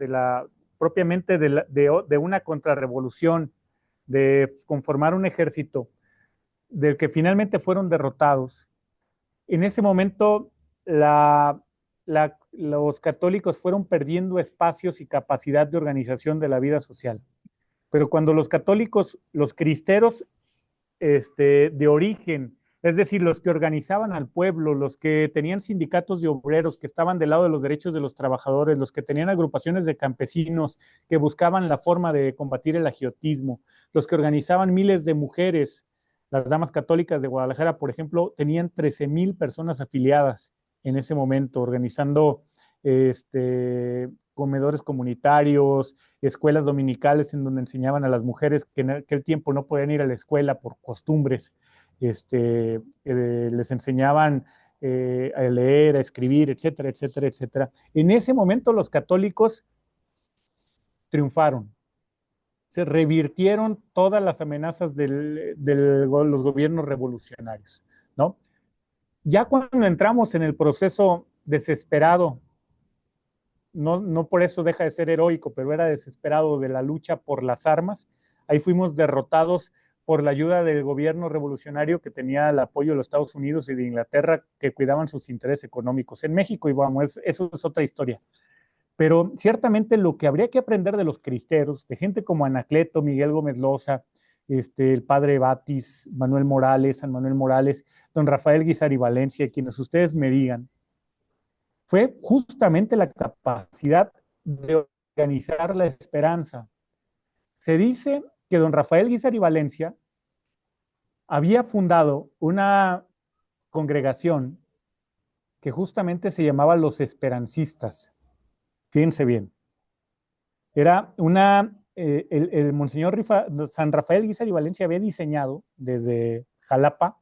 propiamente de una contrarrevolución, de conformar un ejército, del que finalmente fueron derrotados. En ese momento, los católicos fueron perdiendo espacios y capacidad de organización de la vida social. Pero cuando los católicos, los cristeros de origen, es decir, los que organizaban al pueblo, los que tenían sindicatos de obreros, que estaban del lado de los derechos de los trabajadores, los que tenían agrupaciones de campesinos, que buscaban la forma de combatir el agiotismo, los que organizaban miles de mujeres, las damas católicas de Guadalajara, por ejemplo, tenían 13,000 personas afiliadas en ese momento, organizando comedores comunitarios, escuelas dominicales en donde enseñaban a las mujeres que en aquel tiempo no podían ir a la escuela por costumbres, les enseñaban a leer, a escribir, etcétera, etcétera, etcétera. En ese momento los católicos triunfaron, se revirtieron todas las amenazas de los gobiernos revolucionarios, ¿no? Ya cuando entramos en el proceso desesperado, no por eso deja de ser heroico, pero era desesperado, de la lucha por las armas, ahí fuimos derrotados por la ayuda del gobierno revolucionario que tenía el apoyo de los Estados Unidos y de Inglaterra, que cuidaban sus intereses económicos en México, y vamos, eso es otra historia. Pero ciertamente lo que habría que aprender de los cristeros, de gente como Anacleto, Miguel Gómez Loza, el padre Batis, Manuel Morales, San Manuel Morales, don Rafael Guizar y Valencia, quienes ustedes me digan, fue justamente la capacidad de organizar la esperanza. Se dice que don Rafael Guizar y Valencia había fundado una congregación que justamente se llamaba los Esperancistas. Fíjense bien. Era el Monseñor San Rafael Guizar y Valencia había diseñado desde Jalapa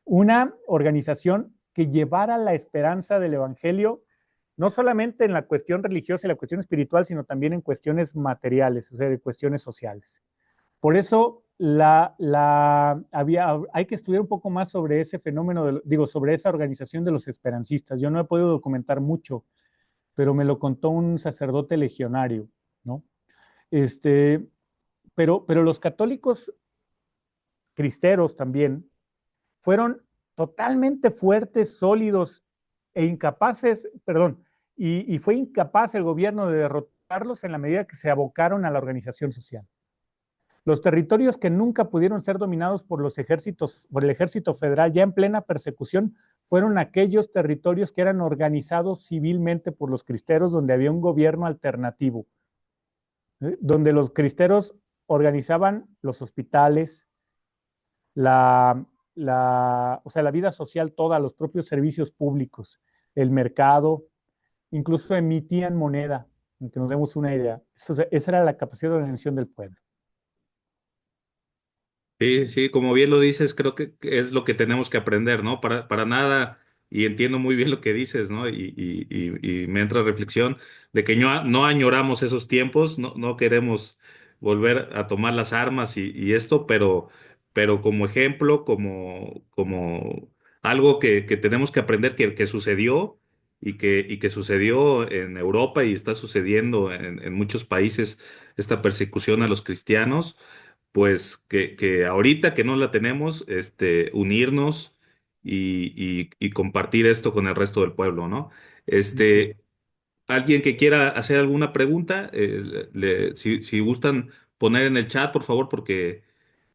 una organización que llevara la esperanza del Evangelio, no solamente en la cuestión religiosa y la cuestión espiritual, sino también en cuestiones materiales, o sea, de cuestiones sociales. Por eso hay que estudiar un poco más sobre ese fenómeno, sobre esa organización de los esperancistas. Yo no he podido documentar mucho, pero me lo contó un sacerdote legionario, ¿no? Pero los católicos cristeros también, fueron totalmente fuertes, sólidos e incapaces, perdón, y fue incapaz el gobierno de derrotarlos en la medida que se abocaron a la organización social. Los territorios que nunca pudieron ser dominados por los ejércitos, por el ejército federal ya en plena persecución, fueron aquellos territorios que eran organizados civilmente por los cristeros, donde había un gobierno alternativo, donde los cristeros organizaban los hospitales, o sea, la vida social toda, los propios servicios públicos, el mercado, incluso emitían moneda, para que nos demos una idea. Esa era la capacidad de organización del pueblo.
Sí, sí, como bien lo dices, creo que es lo que tenemos que aprender, ¿no? Para nada, y entiendo muy bien lo que dices, ¿no? Y me entra reflexión de que no añoramos esos tiempos, no queremos volver a tomar las armas y esto, pero como ejemplo, como algo que tenemos que aprender que sucedió y que sucedió en Europa y está sucediendo en muchos países, esta persecución a los cristianos pues que ahorita que no la tenemos, unirnos y compartir esto con el resto del pueblo, ¿no? Este, alguien que quiera hacer alguna pregunta, si gustan poner en el chat, por favor, porque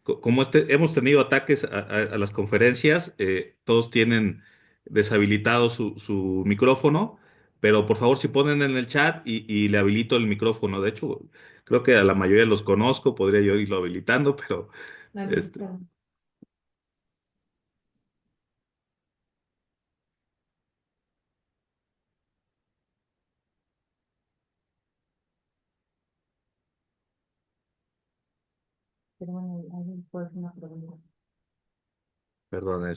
como hemos tenido ataques a las conferencias, todos tienen deshabilitado su micrófono, pero por favor si ponen en el chat y le habilito el micrófono. De hecho, creo que a la mayoría los conozco, podría yo irlo habilitando, pero este,
Pero bueno, alguien puede hacer una pregunta.
perdón,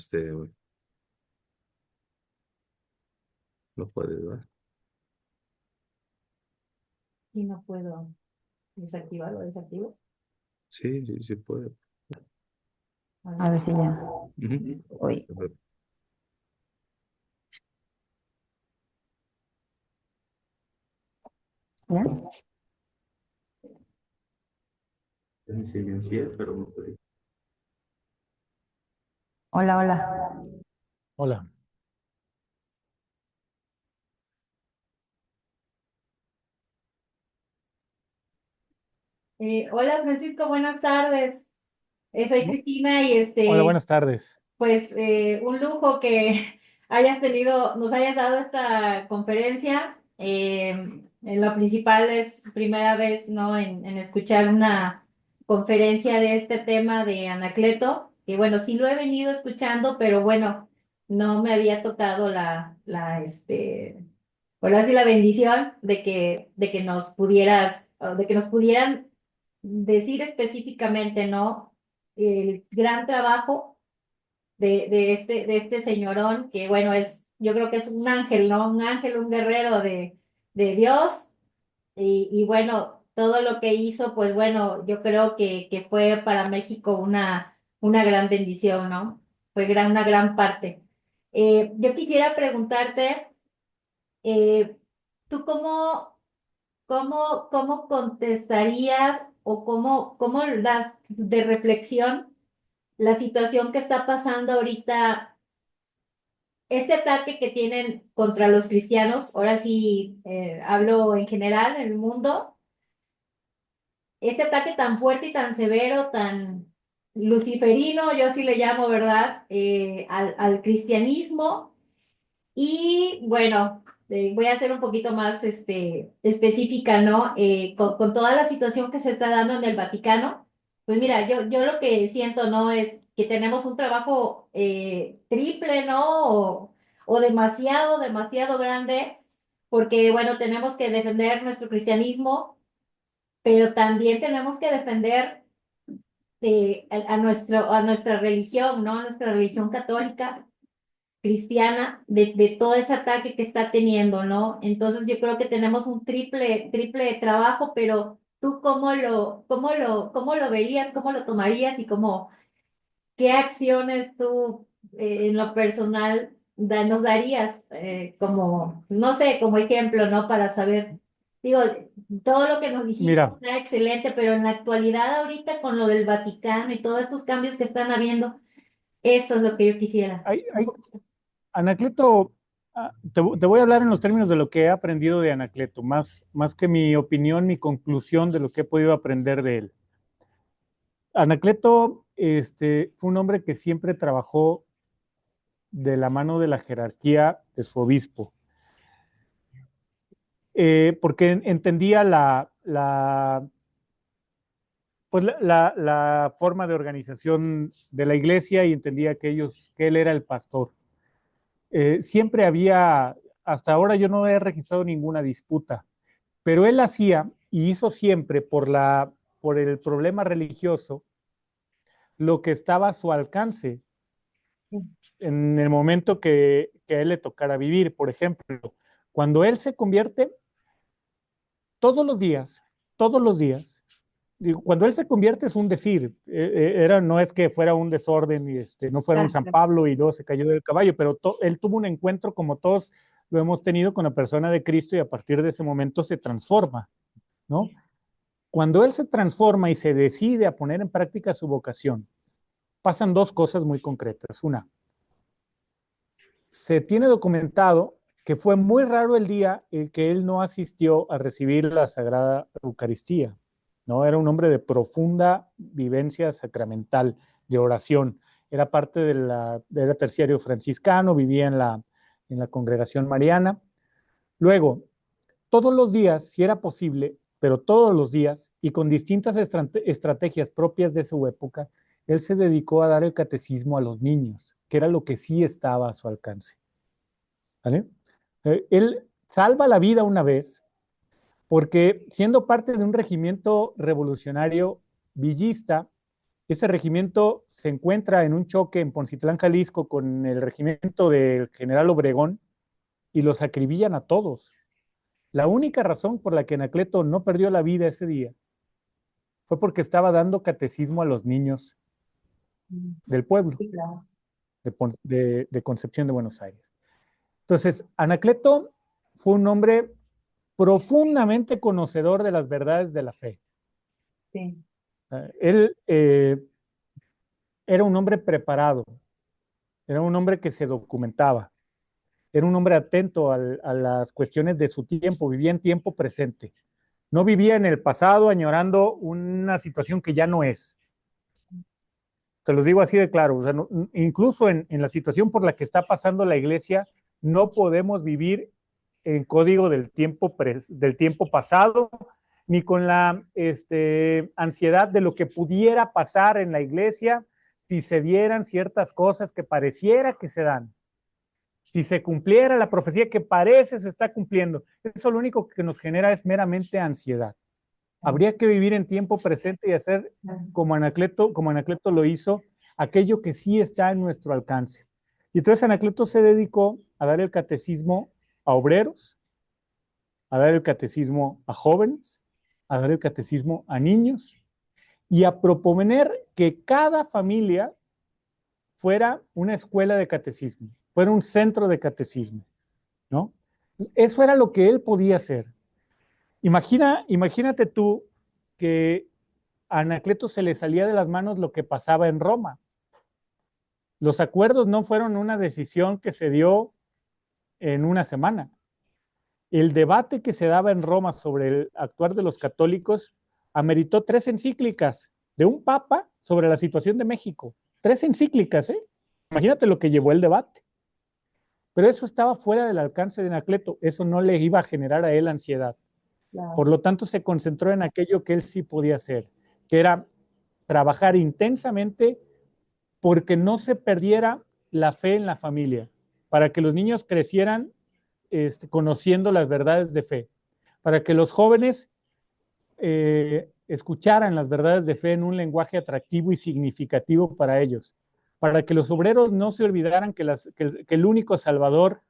no puedes, ¿verdad?
Y no puedo desactivar o desactivo.
Sí, sí, sí puede.
A ver si ya.
Ujú.
Uy. ¿Ya?
Ya me silencié, pero no puede.
Hola, hola.
Hola.
Hola Francisco, buenas tardes. Soy Cristina y
Hola, buenas tardes.
pues un lujo que hayas tenido, nos hayas dado esta conferencia. En lo principal es primera vez, ¿no? En escuchar una conferencia de este tema de Anacleto, que bueno, sí lo he venido escuchando, pero bueno, no me había tocado ahora sí la bendición de que nos pudieras, o de que nos pudieran decir específicamente, ¿no? El gran trabajo de este señorón, que bueno, yo creo que es un ángel, ¿no? Un ángel, un guerrero de Dios, y bueno, todo lo que hizo, pues bueno, yo creo que fue para México una gran bendición, ¿no? Fue una gran parte. Yo quisiera preguntarte, eh, ¿tú cómo contestarías o cómo das de reflexión la situación que está pasando ahorita, este ataque que tienen contra los cristianos? Ahora sí, hablo en general en el mundo, este ataque tan fuerte y tan severo, tan luciferino, yo así le llamo, ¿verdad? Al cristianismo. Y bueno, voy a ser un poquito más específica, ¿no? Con toda la situación que se está dando en el Vaticano, pues mira, yo lo que siento, ¿no? Es que tenemos un trabajo triple, ¿no? O demasiado, demasiado grande, porque bueno, tenemos que defender nuestro cristianismo, pero también tenemos que defender a nuestra religión, ¿no? A nuestra religión católica cristiana de todo ese ataque que está teniendo, ¿no? Entonces yo creo que tenemos un triple trabajo, pero tú cómo lo verías, cómo lo tomarías y qué acciones tú en lo personal nos darías como, pues, no sé, como ejemplo, ¿no? Para saber. Digo, todo lo que nos dijiste
Mira,
está excelente, pero en la actualidad ahorita con lo del Vaticano y todos estos cambios que están habiendo, eso es lo que yo quisiera. Un poquito.
Anacleto, te voy a hablar en los términos de lo que he aprendido de Anacleto, más que mi opinión, mi conclusión de lo que he podido aprender de él. Anacleto fue un hombre que siempre trabajó de la mano de la jerarquía de su obispo, porque entendía pues la forma de organización de la iglesia y entendía que él era el pastor. Siempre había, hasta ahora yo no he registrado ninguna disputa, pero él hacía y hizo siempre por el problema religioso lo que estaba a su alcance en el momento que a él le tocara vivir. Por ejemplo, cuando él se convierte, todos los días, cuando él se convierte es un decir, no es que fuera un desorden y no fuera un San Pablo y luego se cayó del caballo, pero él tuvo un encuentro como todos lo hemos tenido con la persona de Cristo y a partir de ese momento se transforma, ¿no? Cuando él se transforma y se decide a poner en práctica su vocación, pasan dos cosas muy concretas. Una, se tiene documentado que fue muy raro el día en que él no asistió a recibir la Sagrada Eucaristía, ¿no? Era un hombre de profunda vivencia sacramental, de oración. Era parte era terciario franciscano, vivía en la congregación mariana. Luego, todos los días, si era posible, pero todos los días, y con distintas estrategias propias de su época, él se dedicó a dar el catecismo a los niños, que era lo que sí estaba a su alcance. ¿Vale? Él salva la vida una vez porque siendo parte de un regimiento revolucionario villista, ese regimiento se encuentra en un choque en Poncitlán, Jalisco, con el regimiento del general Obregón y los acribillan a todos. La única razón por la que Anacleto no perdió la vida ese día fue porque estaba dando catecismo a los niños del pueblo
Sí, claro.
de Concepción de Buenos Aires. Entonces, Anacleto fue un hombre profundamente conocedor de las verdades de la fe.
Sí.
Él era un hombre preparado, era un hombre que se documentaba, era un hombre atento a las cuestiones de su tiempo, vivía en tiempo presente. No vivía en el pasado añorando una situación que ya no es. Te lo digo así de claro, o sea, incluso en la situación por la que está pasando la iglesia, no podemos vivir en código del tiempo pasado, ni con la ansiedad de lo que pudiera pasar en la iglesia si se dieran ciertas cosas que pareciera que se dan. Si se cumpliera la profecía que parece se está cumpliendo. Eso lo único que nos genera es meramente ansiedad. Habría que vivir en tiempo presente y hacer como Anacleto lo hizo, aquello que sí está en nuestro alcance. Y entonces Anacleto se dedicó a dar el catecismo a obreros, a dar el catecismo a jóvenes, a dar el catecismo a niños y a proponer que cada familia fuera una escuela de catecismo, fuera un centro de catecismo, ¿no? Eso era lo que él podía hacer. Imagínate tú que a Anacleto se le salía de las manos lo que pasaba en Roma. Los acuerdos no fueron una decisión que se dio en una semana. El debate que se daba en Roma sobre el actuar de los católicos ameritó 3 encíclicas de un papa sobre la situación de México. 3 encíclicas, ¿eh? Imagínate lo que llevó el debate. Pero eso estaba fuera del alcance de Anacleto. Eso no le iba a generar a él ansiedad.
Claro.
Por lo tanto, se concentró en aquello que él sí podía hacer, que era trabajar intensamente porque no se perdiera la fe en la familia, para que los niños crecieran conociendo las verdades de fe, para que los jóvenes escucharan las verdades de fe en un lenguaje atractivo y significativo para ellos, para que los obreros no se olvidaran que el único salvador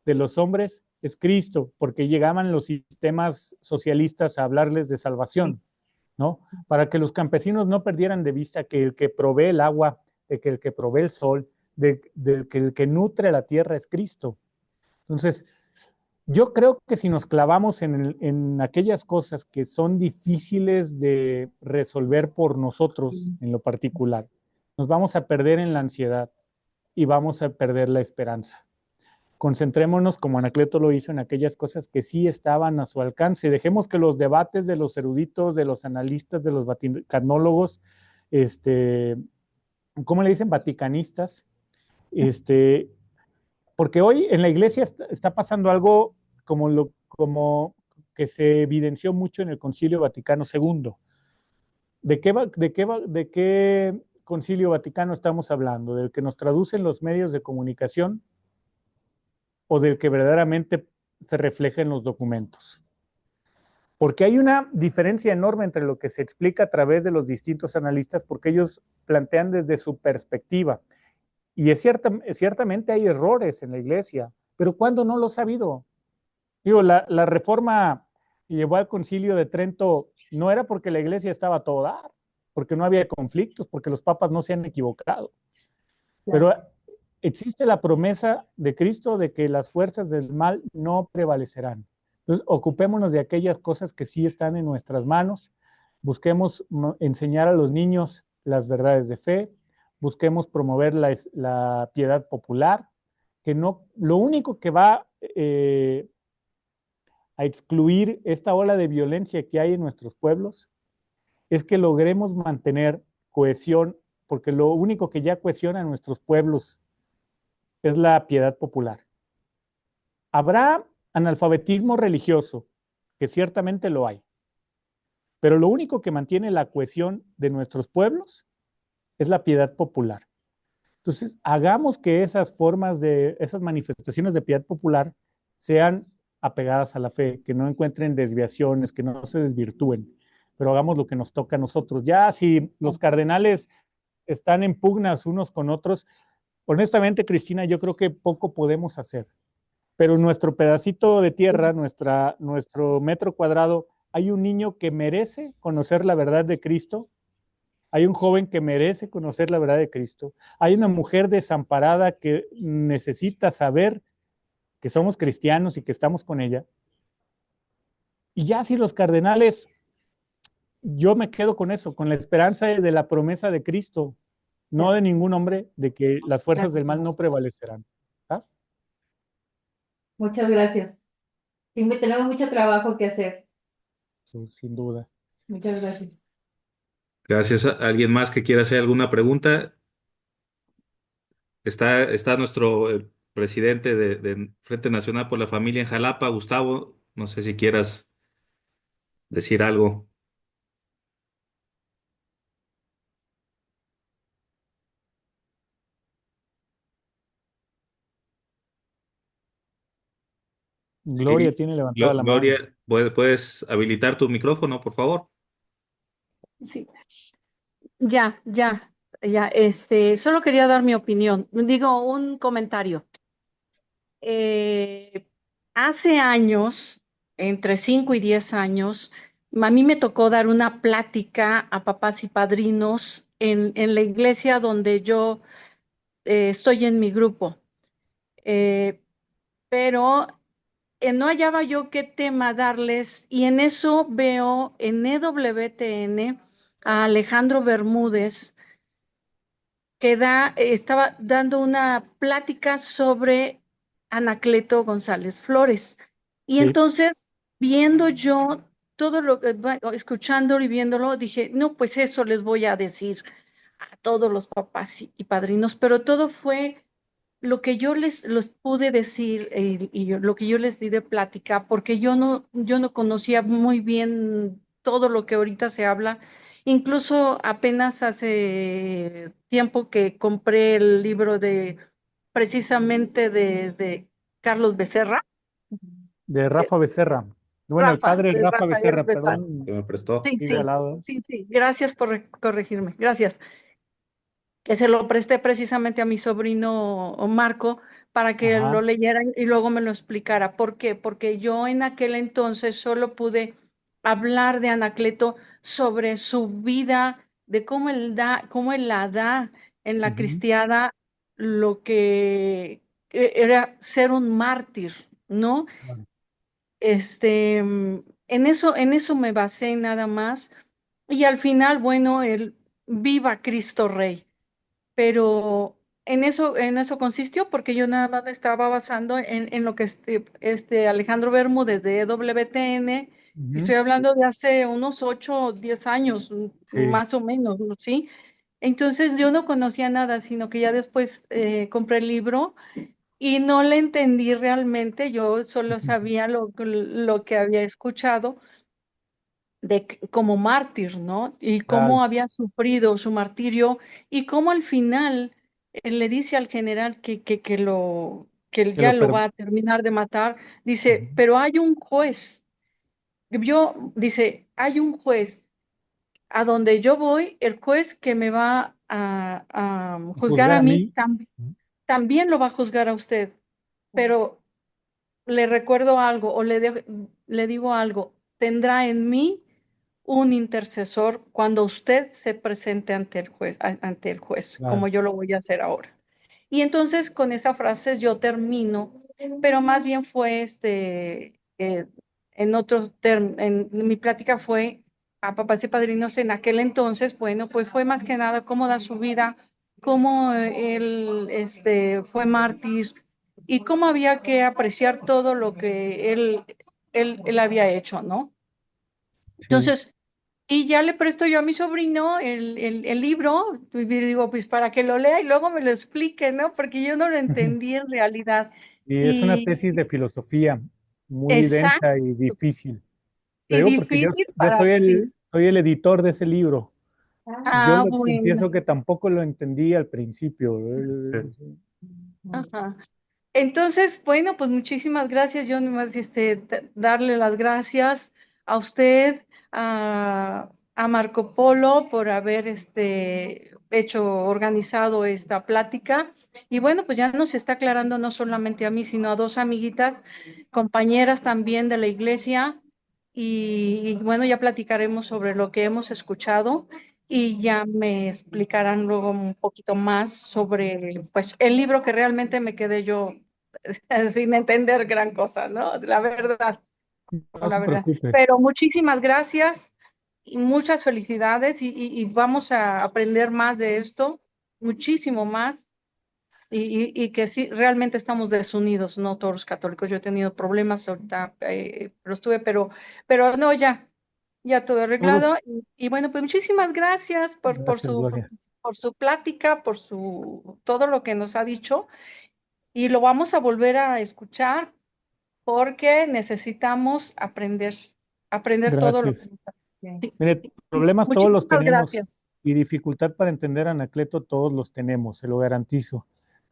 de los hombres es Cristo, porque llegaban los sistemas socialistas a hablarles de salvación, ¿no? Para que los campesinos no perdieran de vista que el que provee el agua, de que el que provee el sol, de que el que nutre la tierra es Cristo. Entonces, Yo creo que si nos clavamos en aquellas cosas que son difíciles de resolver por nosotros en lo particular, nos vamos a perder en la ansiedad y vamos a perder la esperanza. Concentrémonos, como Anacleto lo hizo, en aquellas cosas que sí estaban a su alcance. Dejemos que los debates de los eruditos, de los analistas, de los vaticanólogos, este, ¿cómo le dicen? Vaticanistas, este, porque hoy en la iglesia está pasando algo como que se evidenció mucho en el Concilio Vaticano II. ¿De qué Concilio Vaticano estamos hablando? ¿Del que nos traducen los medios de comunicación o del que verdaderamente se refleja en los documentos? Porque hay una diferencia enorme entre lo que se explica a través de los distintos analistas, porque ellos plantean desde su perspectiva. Y ciertamente hay errores en la iglesia, pero ¿cuándo no los ha habido? Digo, la reforma que llevó al concilio de Trento no era porque la iglesia estaba a todo dar, porque no había conflictos, porque los papas no se han equivocado. Pero existe la promesa de Cristo de que las fuerzas del mal no prevalecerán. Entonces, ocupémonos de aquellas cosas que sí están en nuestras manos, busquemos enseñar a los niños las verdades de fe, busquemos promover la piedad popular, que no, lo único que va a excluir esta ola de violencia que hay en nuestros pueblos es que logremos mantener cohesión, porque lo único que ya cohesiona a nuestros pueblos es la piedad popular. Habrá analfabetismo religioso, que ciertamente lo hay, pero lo único que mantiene la cohesión de nuestros pueblos es la piedad popular. Entonces, hagamos que esas manifestaciones de piedad popular sean apegadas a la fe, que no encuentren desviaciones, que no se desvirtúen, pero hagamos lo que nos toca a nosotros. Ya si los cardenales están en pugnas unos con otros, honestamente, Cristina, yo creo que poco podemos hacer, pero nuestro pedacito de tierra, nuestro metro cuadrado, hay un niño que merece conocer la verdad de Cristo, hay un joven que merece conocer la verdad de Cristo, hay una mujer desamparada que necesita saber que somos cristianos y que estamos con ella. Y ya si los cardenales, yo me quedo con eso, con la esperanza de la promesa de Cristo, no de ningún hombre, de que las fuerzas del mal no prevalecerán. ¿Sabes?
Muchas gracias. Sí, tenemos mucho trabajo que hacer.
Sin duda.
Muchas gracias.
Gracias. ¿Alguien más que quiera hacer alguna pregunta? Está nuestro presidente de Frente Nacional por la Familia en Jalapa, Gustavo. No sé si quieras decir algo.
Gloria
Sí.
tiene levantada la mano.
Gloria, ¿puedes habilitar tu micrófono, por favor?
Sí, ya, solo quería dar mi opinión, digo, un comentario. Eh, Hace años, entre 5 y 10 años, a mí me tocó dar una plática a papás y padrinos en la iglesia donde yo estoy en mi grupo. Eh, pero no hallaba yo qué tema darles y en eso veo en EWTN a Alejandro Bermúdez que estaba dando una plática sobre Anacleto González Flores. Y
Sí.
entonces, viendo yo todo lo que, escuchándolo y viéndolo, dije, no, pues eso les voy a decir a todos los papás y padrinos, pero todo fue lo que yo los pude decir lo que yo les di de plática, porque yo no conocía muy bien todo lo que ahorita se habla. Incluso apenas hace tiempo que compré el libro precisamente de Carlos Becerra,
De
de
Rafa Becerra. Bueno, el
Rafa,
padre
de
Rafa
Rafael
Becerra,
Becerra.
Que
perdón,
me prestó.
Sí,
sigue al
sí,
lado.
sí, gracias por corregirme, gracias. Que se lo presté precisamente a mi sobrino Marco para que lo
Ajá.
leyera y luego me lo explicara. ¿Por qué? Porque yo en aquel entonces solo pude hablar de Anacleto sobre su vida, de cómo él la da en la
Ujú.
cristiada, lo que era ser un mártir, ¿no? en eso me basé nada más. Y al final, bueno, el viva Cristo Rey. Pero en eso consistió, porque yo nada más me estaba basando en lo que este Alejandro Bermúdez de EWTN, y
Ujú.
estoy hablando de hace unos 8 o 10 años,
Sí,
más o menos, ¿no? ¿Sí? Entonces yo no conocía nada, sino que ya después compré el libro y no le entendí realmente, yo solo sabía lo que había escuchado como mártir, ¿no? Y
claro,
cómo había sufrido su martirio y cómo al final él le dice al general que
que
ya
lo
lo va a terminar de matar,
Ujú.
dice, pero hay un juez. Dice, hay un juez a donde yo voy, el juez que me va a juzgar
Juzgar
a
a
mí,
mí.
también lo va a juzgar a usted, pero le recuerdo algo o le digo algo, tendrá en mí un intercesor cuando usted se presente ante el juez, como
Claro,
yo lo voy a hacer ahora. Y entonces con esa frase yo termino, pero más bien fue en mi plática fue a papás y padrinos en aquel entonces, bueno, pues fue más que nada cómo da su vida, cómo él fue mártir y cómo había que apreciar todo lo que él había hecho, ¿no?
sí.
Entonces, y ya le presto yo a mi sobrino el libro, y digo, pues para que lo lea y luego me lo explique, ¿no? Porque yo no lo entendí en realidad.
Y es una
Y
tesis de filosofía muy
exacto,
densa y difícil. Lo
y
digo porque
difícil
yo
para, sí.
soy el editor de ese libro. Yo
Ah,
le
bueno.
confieso que tampoco lo entendí al principio.
Ajá. Entonces, bueno, pues muchísimas gracias. Yo nomás darle las gracias a usted, a Marco Polo por haber organizado esta plática. Y bueno, pues ya nos está aclarando no solamente a mí, sino a dos amiguitas, compañeras también de la iglesia. Y bueno, ya platicaremos sobre lo que hemos escuchado y ya me explicarán luego un poquito más sobre, pues, el libro que realmente me quedé yo sin entender gran cosa, ¿no?
No
La
se
verdad.
preocupe.
Pero muchísimas gracias y muchas felicidades y vamos a aprender más de esto, muchísimo más. Y que sí, realmente estamos desunidos, no todos los católicos. Yo he tenido problemas ahorita, pero no, ya todo
Todos,
arreglado. Y bueno, pues muchísimas gracias
gracias, Gloria.
por su plática, todo lo que nos ha dicho. Y lo vamos a volver a escuchar porque necesitamos aprender todo lo que
Gracias.
nos ha dicho.
Mire,
Sí.
problemas todos los
Muchísimas
tenemos
gracias.
y dificultad para entender a Anacleto todos los tenemos, se lo garantizo.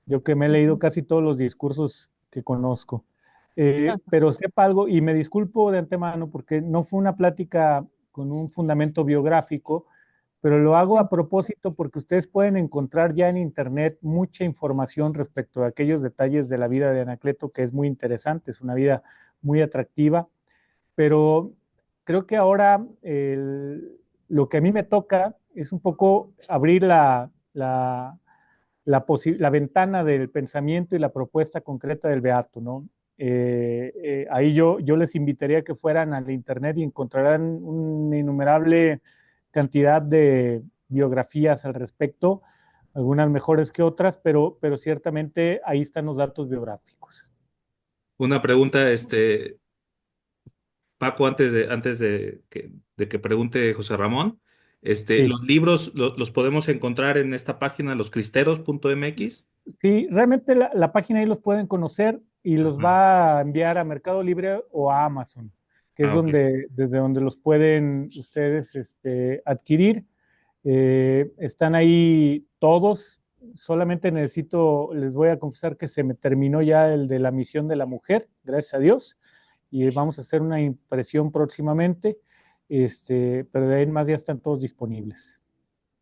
Yo que me he leído casi todos los discursos que conozco. Pero sepa algo, y me disculpo de antemano porque no fue una plática con un fundamento biográfico, pero lo hago a propósito porque ustedes pueden encontrar ya en internet mucha información respecto a aquellos detalles de la vida de Anacleto que es muy interesante, es una vida muy atractiva, pero creo que ahora lo que a mí me toca es un poco abrir la ventana del pensamiento y la propuesta concreta del Beato, ¿no? Ahí yo les invitaría a que fueran al internet y encontrarán una innumerable cantidad de biografías al respecto, algunas mejores que otras, pero ciertamente ahí están los datos biográficos.
Una pregunta, Paco, de que pregunte José Ramón,
Sí.
¿los libros los podemos encontrar en esta página, loscristeros.mx?
Sí, realmente la página ahí los pueden conocer y los
Ajá.
va a enviar a Mercado Libre o a Amazon, que es
Ah, ok.
desde donde los pueden ustedes adquirir. Están ahí todos. Solamente les voy a confesar que se me terminó ya el de la misión de la mujer, gracias a Dios, y vamos a hacer una impresión próximamente, pero de ahí en más ya están todos disponibles.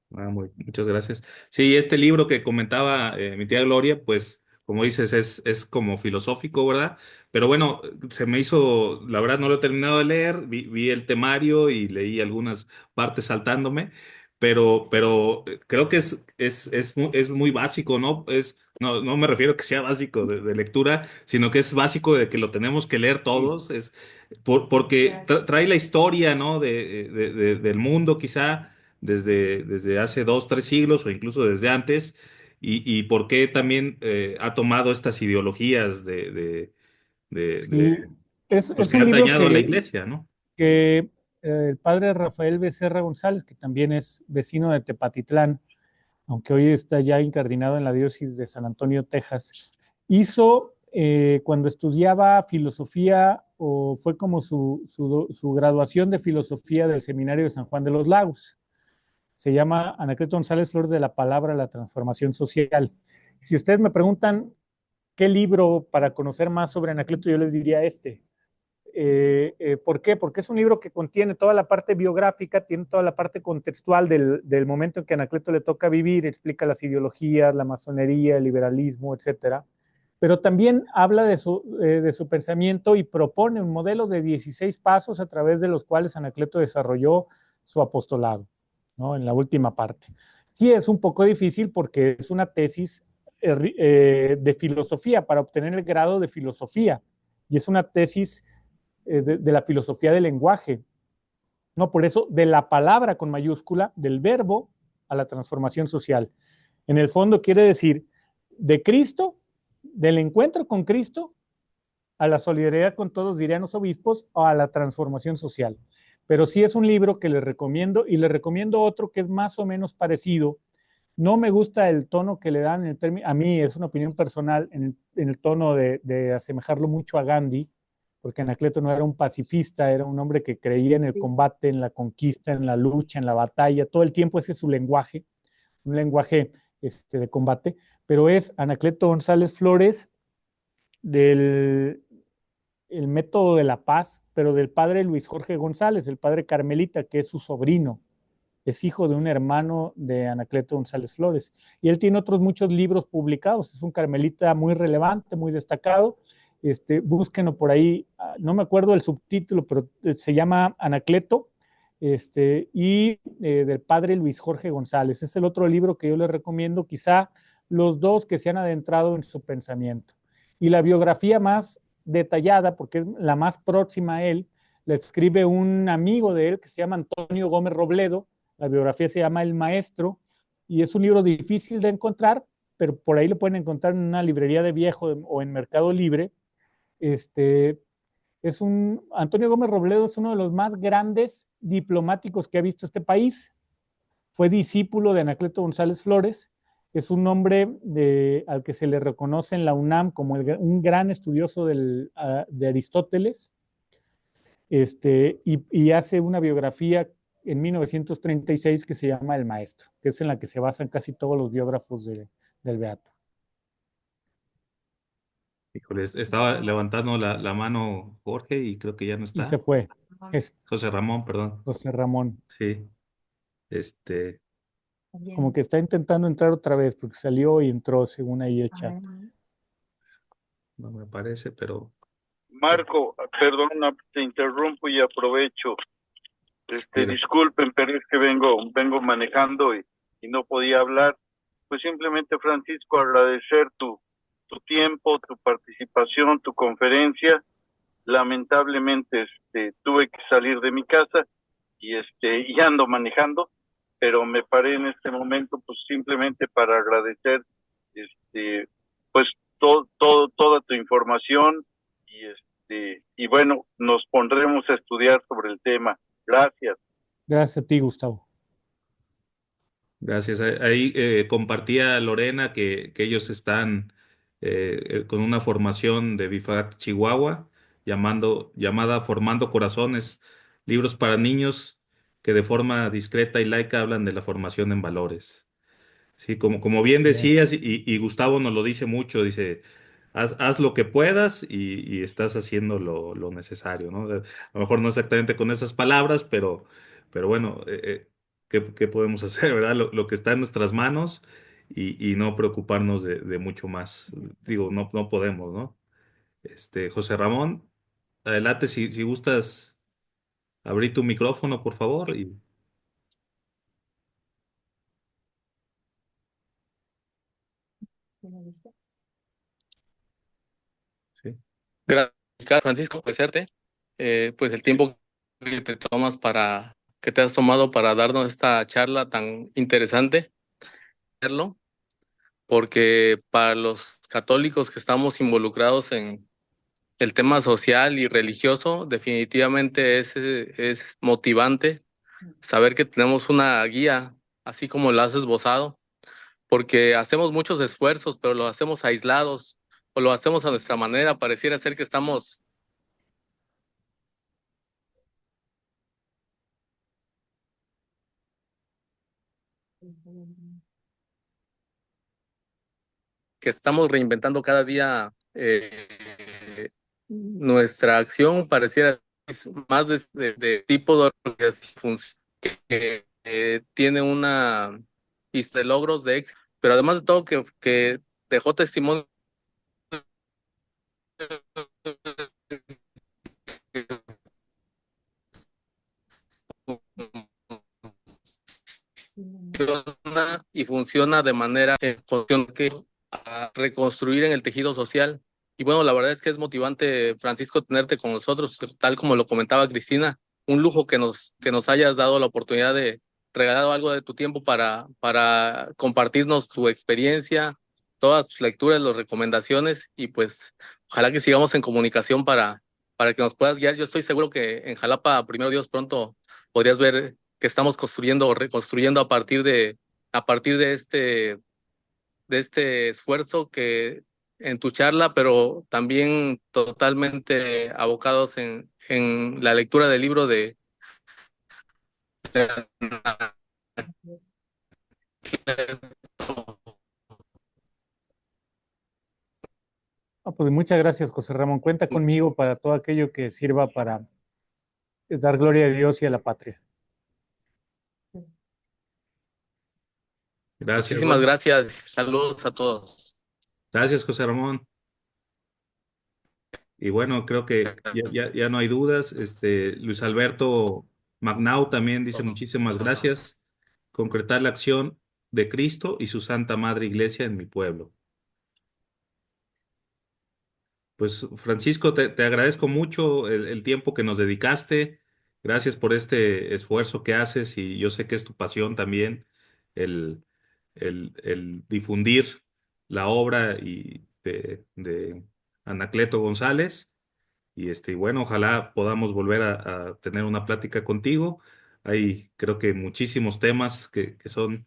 Muchas gracias. Sí, este libro que comentaba mi tía Gloria, pues como dices, es como filosófico, ¿verdad? Pero bueno, se me hizo, la verdad no lo he terminado de leer, vi el temario y leí algunas partes saltándome, pero creo que es muy básico, ¿no? Es No, no me refiero a que sea básico de lectura, sino que es básico de que lo tenemos que leer
Sí.
todos, porque trae la historia, ¿no? Del mundo quizá desde hace 2, 3 siglos o incluso desde antes, y por qué también ha tomado estas ideologías
Sí,
pues
es
que
un
han
libro
dañado a la iglesia, ¿no?
que el padre Rafael Becerra González, que también es vecino de Tepatitlán, aunque hoy está ya incardinado en la diócesis de San Antonio, Texas, hizo cuando estudiaba filosofía, o fue como su graduación de filosofía del Seminario de San Juan de los Lagos. Se llama Anacleto González Flores de la Palabra, la Transformación Social. Si ustedes me preguntan qué libro para conocer más sobre Anacleto, yo les diría este. ¿Por qué? Porque es un libro que contiene toda la parte biográfica, tiene toda la parte contextual del momento en que a Anacleto le toca vivir, explica las ideologías, la masonería, el liberalismo, etcétera. Pero también habla de su pensamiento y propone un modelo de 16 pasos a través de los cuales Anacleto desarrolló su apostolado, ¿no? En la última parte. Sí es un poco difícil porque es una tesis de filosofía para obtener el grado de filosofía y es una tesis de la filosofía del lenguaje. No, por eso, de la palabra con mayúscula, del verbo a la transformación social. En el fondo quiere decir de Cristo, del encuentro con Cristo, a la solidaridad con todos, dirían los obispos, o a la transformación social. Pero sí es un libro que les recomiendo y les recomiendo otro que es más o menos parecido. No me gusta el tono que le dan, en el término, a mí es una opinión personal, en el tono de asemejarlo mucho a Gandhi, porque Anacleto no era un pacifista, era un hombre que creía en el combate, en la conquista, en la lucha, en la batalla, todo el tiempo ese es su lenguaje, un lenguaje de combate, pero es Anacleto González Flores del el método de la paz, pero del padre Luis Jorge González, el padre Carmelita, que es su sobrino, es hijo de un hermano de Anacleto González Flores. Y él tiene otros muchos libros publicados, es un carmelita muy relevante, muy destacado. Búsquenlo por ahí, no me acuerdo el subtítulo, pero se llama Anacleto, y del padre Luis Jorge González. Es el otro libro que yo les recomiendo, quizá los dos que se han adentrado en su pensamiento. Y la biografía más detallada, porque es la más próxima a él, la escribe un amigo de él que se llama Antonio Gómez Robledo. La biografía se llama El Maestro y es un libro difícil de encontrar, pero por ahí lo pueden encontrar en una librería de viejo o en Mercado Libre. Este, Antonio Gómez Robledo es uno de los más grandes diplomáticos que ha visto este país. Fue discípulo de Anacleto González Flores. Es un hombre al que se le reconoce en la UNAM como un gran estudioso de Aristóteles. Y hace una biografía en 1936 que se llama El Maestro, que es en la que se basan casi todos los biógrafos del Beato.
Híjole, estaba levantando la mano Jorge y creo que ya no
Y se
está.
fue. Es
José Ramón, perdón.
José Ramón.
Sí, este,
Como que está intentando entrar otra vez porque salió y entró según ahí el chat.
no me parece, pero
Marco, perdona, te interrumpo y aprovecho.
mira,
Disculpen, pero es que vengo manejando y no podía hablar. Pues simplemente, Francisco, agradecer tu tiempo, tu participación, tu conferencia. Lamentablemente, tuve que salir de mi casa y ando manejando, pero me paré en este momento, pues simplemente para agradecer, pues toda tu información y bueno, nos pondremos a estudiar sobre el tema. Gracias.
Gracias a ti, Gustavo.
gracias. Ahí compartía Lorena que ellos están con una formación de BIFAC Chihuahua llamada Formando Corazones, libros para niños que de forma discreta y laica hablan de la formación en valores. Sí, como bien
Bien.
decías, y Gustavo nos lo dice mucho, dice, haz lo que puedas y estás haciendo lo necesario, ¿no? A lo mejor no exactamente con esas palabras, pero bueno, ¿qué podemos hacer, verdad? Lo que está en nuestras manos y no preocuparnos de mucho más. Digo, no podemos, ¿no? José Ramón, adelante si gustas abrir tu micrófono, por favor. Sí.
Gracias, Francisco, por hacerte. Pues el tiempo que te tomas que te has tomado para darnos esta charla tan interesante, hacerlo, porque para los católicos que estamos involucrados en el tema social y religioso, definitivamente es motivante saber que tenemos una guía, así como la has esbozado, porque hacemos muchos esfuerzos, pero los hacemos aislados o lo hacemos a nuestra manera. Pareciera ser que estamos reinventando cada día nuestra acción. Pareciera más de tipo de organización que tiene una lista de logros de éxito, pero además de todo que dejó testimonio y funciona de manera en función que a reconstruir en el tejido social. Y bueno, la verdad es que es motivante, Francisco, tenerte con nosotros, tal como lo comentaba Cristina, un lujo que nos hayas dado la oportunidad de regalar algo de tu tiempo para compartirnos tu experiencia, todas tus lecturas, las recomendaciones, y pues ojalá que sigamos en comunicación para que nos puedas guiar. Yo estoy seguro que en Jalapa, primero Dios, pronto podrías ver que estamos construyendo o reconstruyendo a partir de este esfuerzo que en tu charla, pero también totalmente abocados en la lectura del libro de
Pues muchas gracias, José Ramón. Cuenta conmigo para todo aquello que sirva para dar gloria a Dios y a la patria.
Gracias,
Muchísimas
bueno.
gracias. Saludos a todos.
Gracias, José Ramón. Y bueno, creo que ya no hay dudas. Luis Alberto Magnau también dice muchísimas gracias. Concretar la acción de Cristo y su Santa Madre Iglesia en mi pueblo. Pues Francisco, te agradezco mucho el tiempo que nos dedicaste. Gracias por este esfuerzo que haces y yo sé que es tu pasión también el, el difundir la obra de Anacleto González. Y bueno, ojalá podamos volver a tener una plática contigo. Hay creo que muchísimos temas que son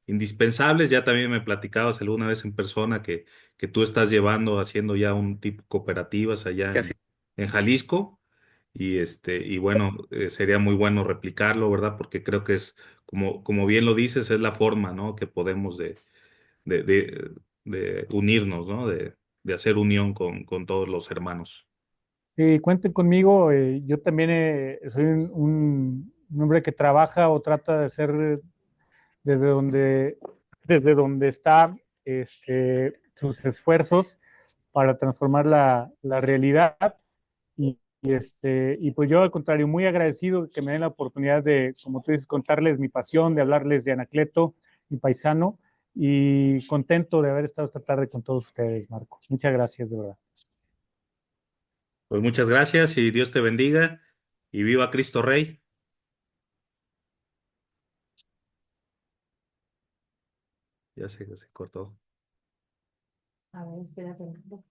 indispensables. Ya también me platicabas alguna vez en persona que tú estás llevando, haciendo ya un tipo cooperativas allá
Que así
en Jalisco. Y bueno, sería muy bueno replicarlo, ¿verdad? Porque creo que es, como bien lo dices, es la forma, ¿no? Que podemos de, de, de unirnos, ¿no? De hacer unión con todos los hermanos.
Cuenten conmigo. Yo también soy un hombre que trabaja o trata de hacer desde donde, desde donde está sus esfuerzos para transformar la realidad. Y pues yo al contrario, muy agradecido que me den la oportunidad de, como tú dices, contarles mi pasión, de hablarles de Anacleto, mi paisano, y contento de haber estado esta tarde con todos ustedes, Marco. Muchas gracias, de verdad.
Pues muchas gracias y Dios te bendiga y viva Cristo Rey. Ya se cortó.
A ver, espérate. Un poco.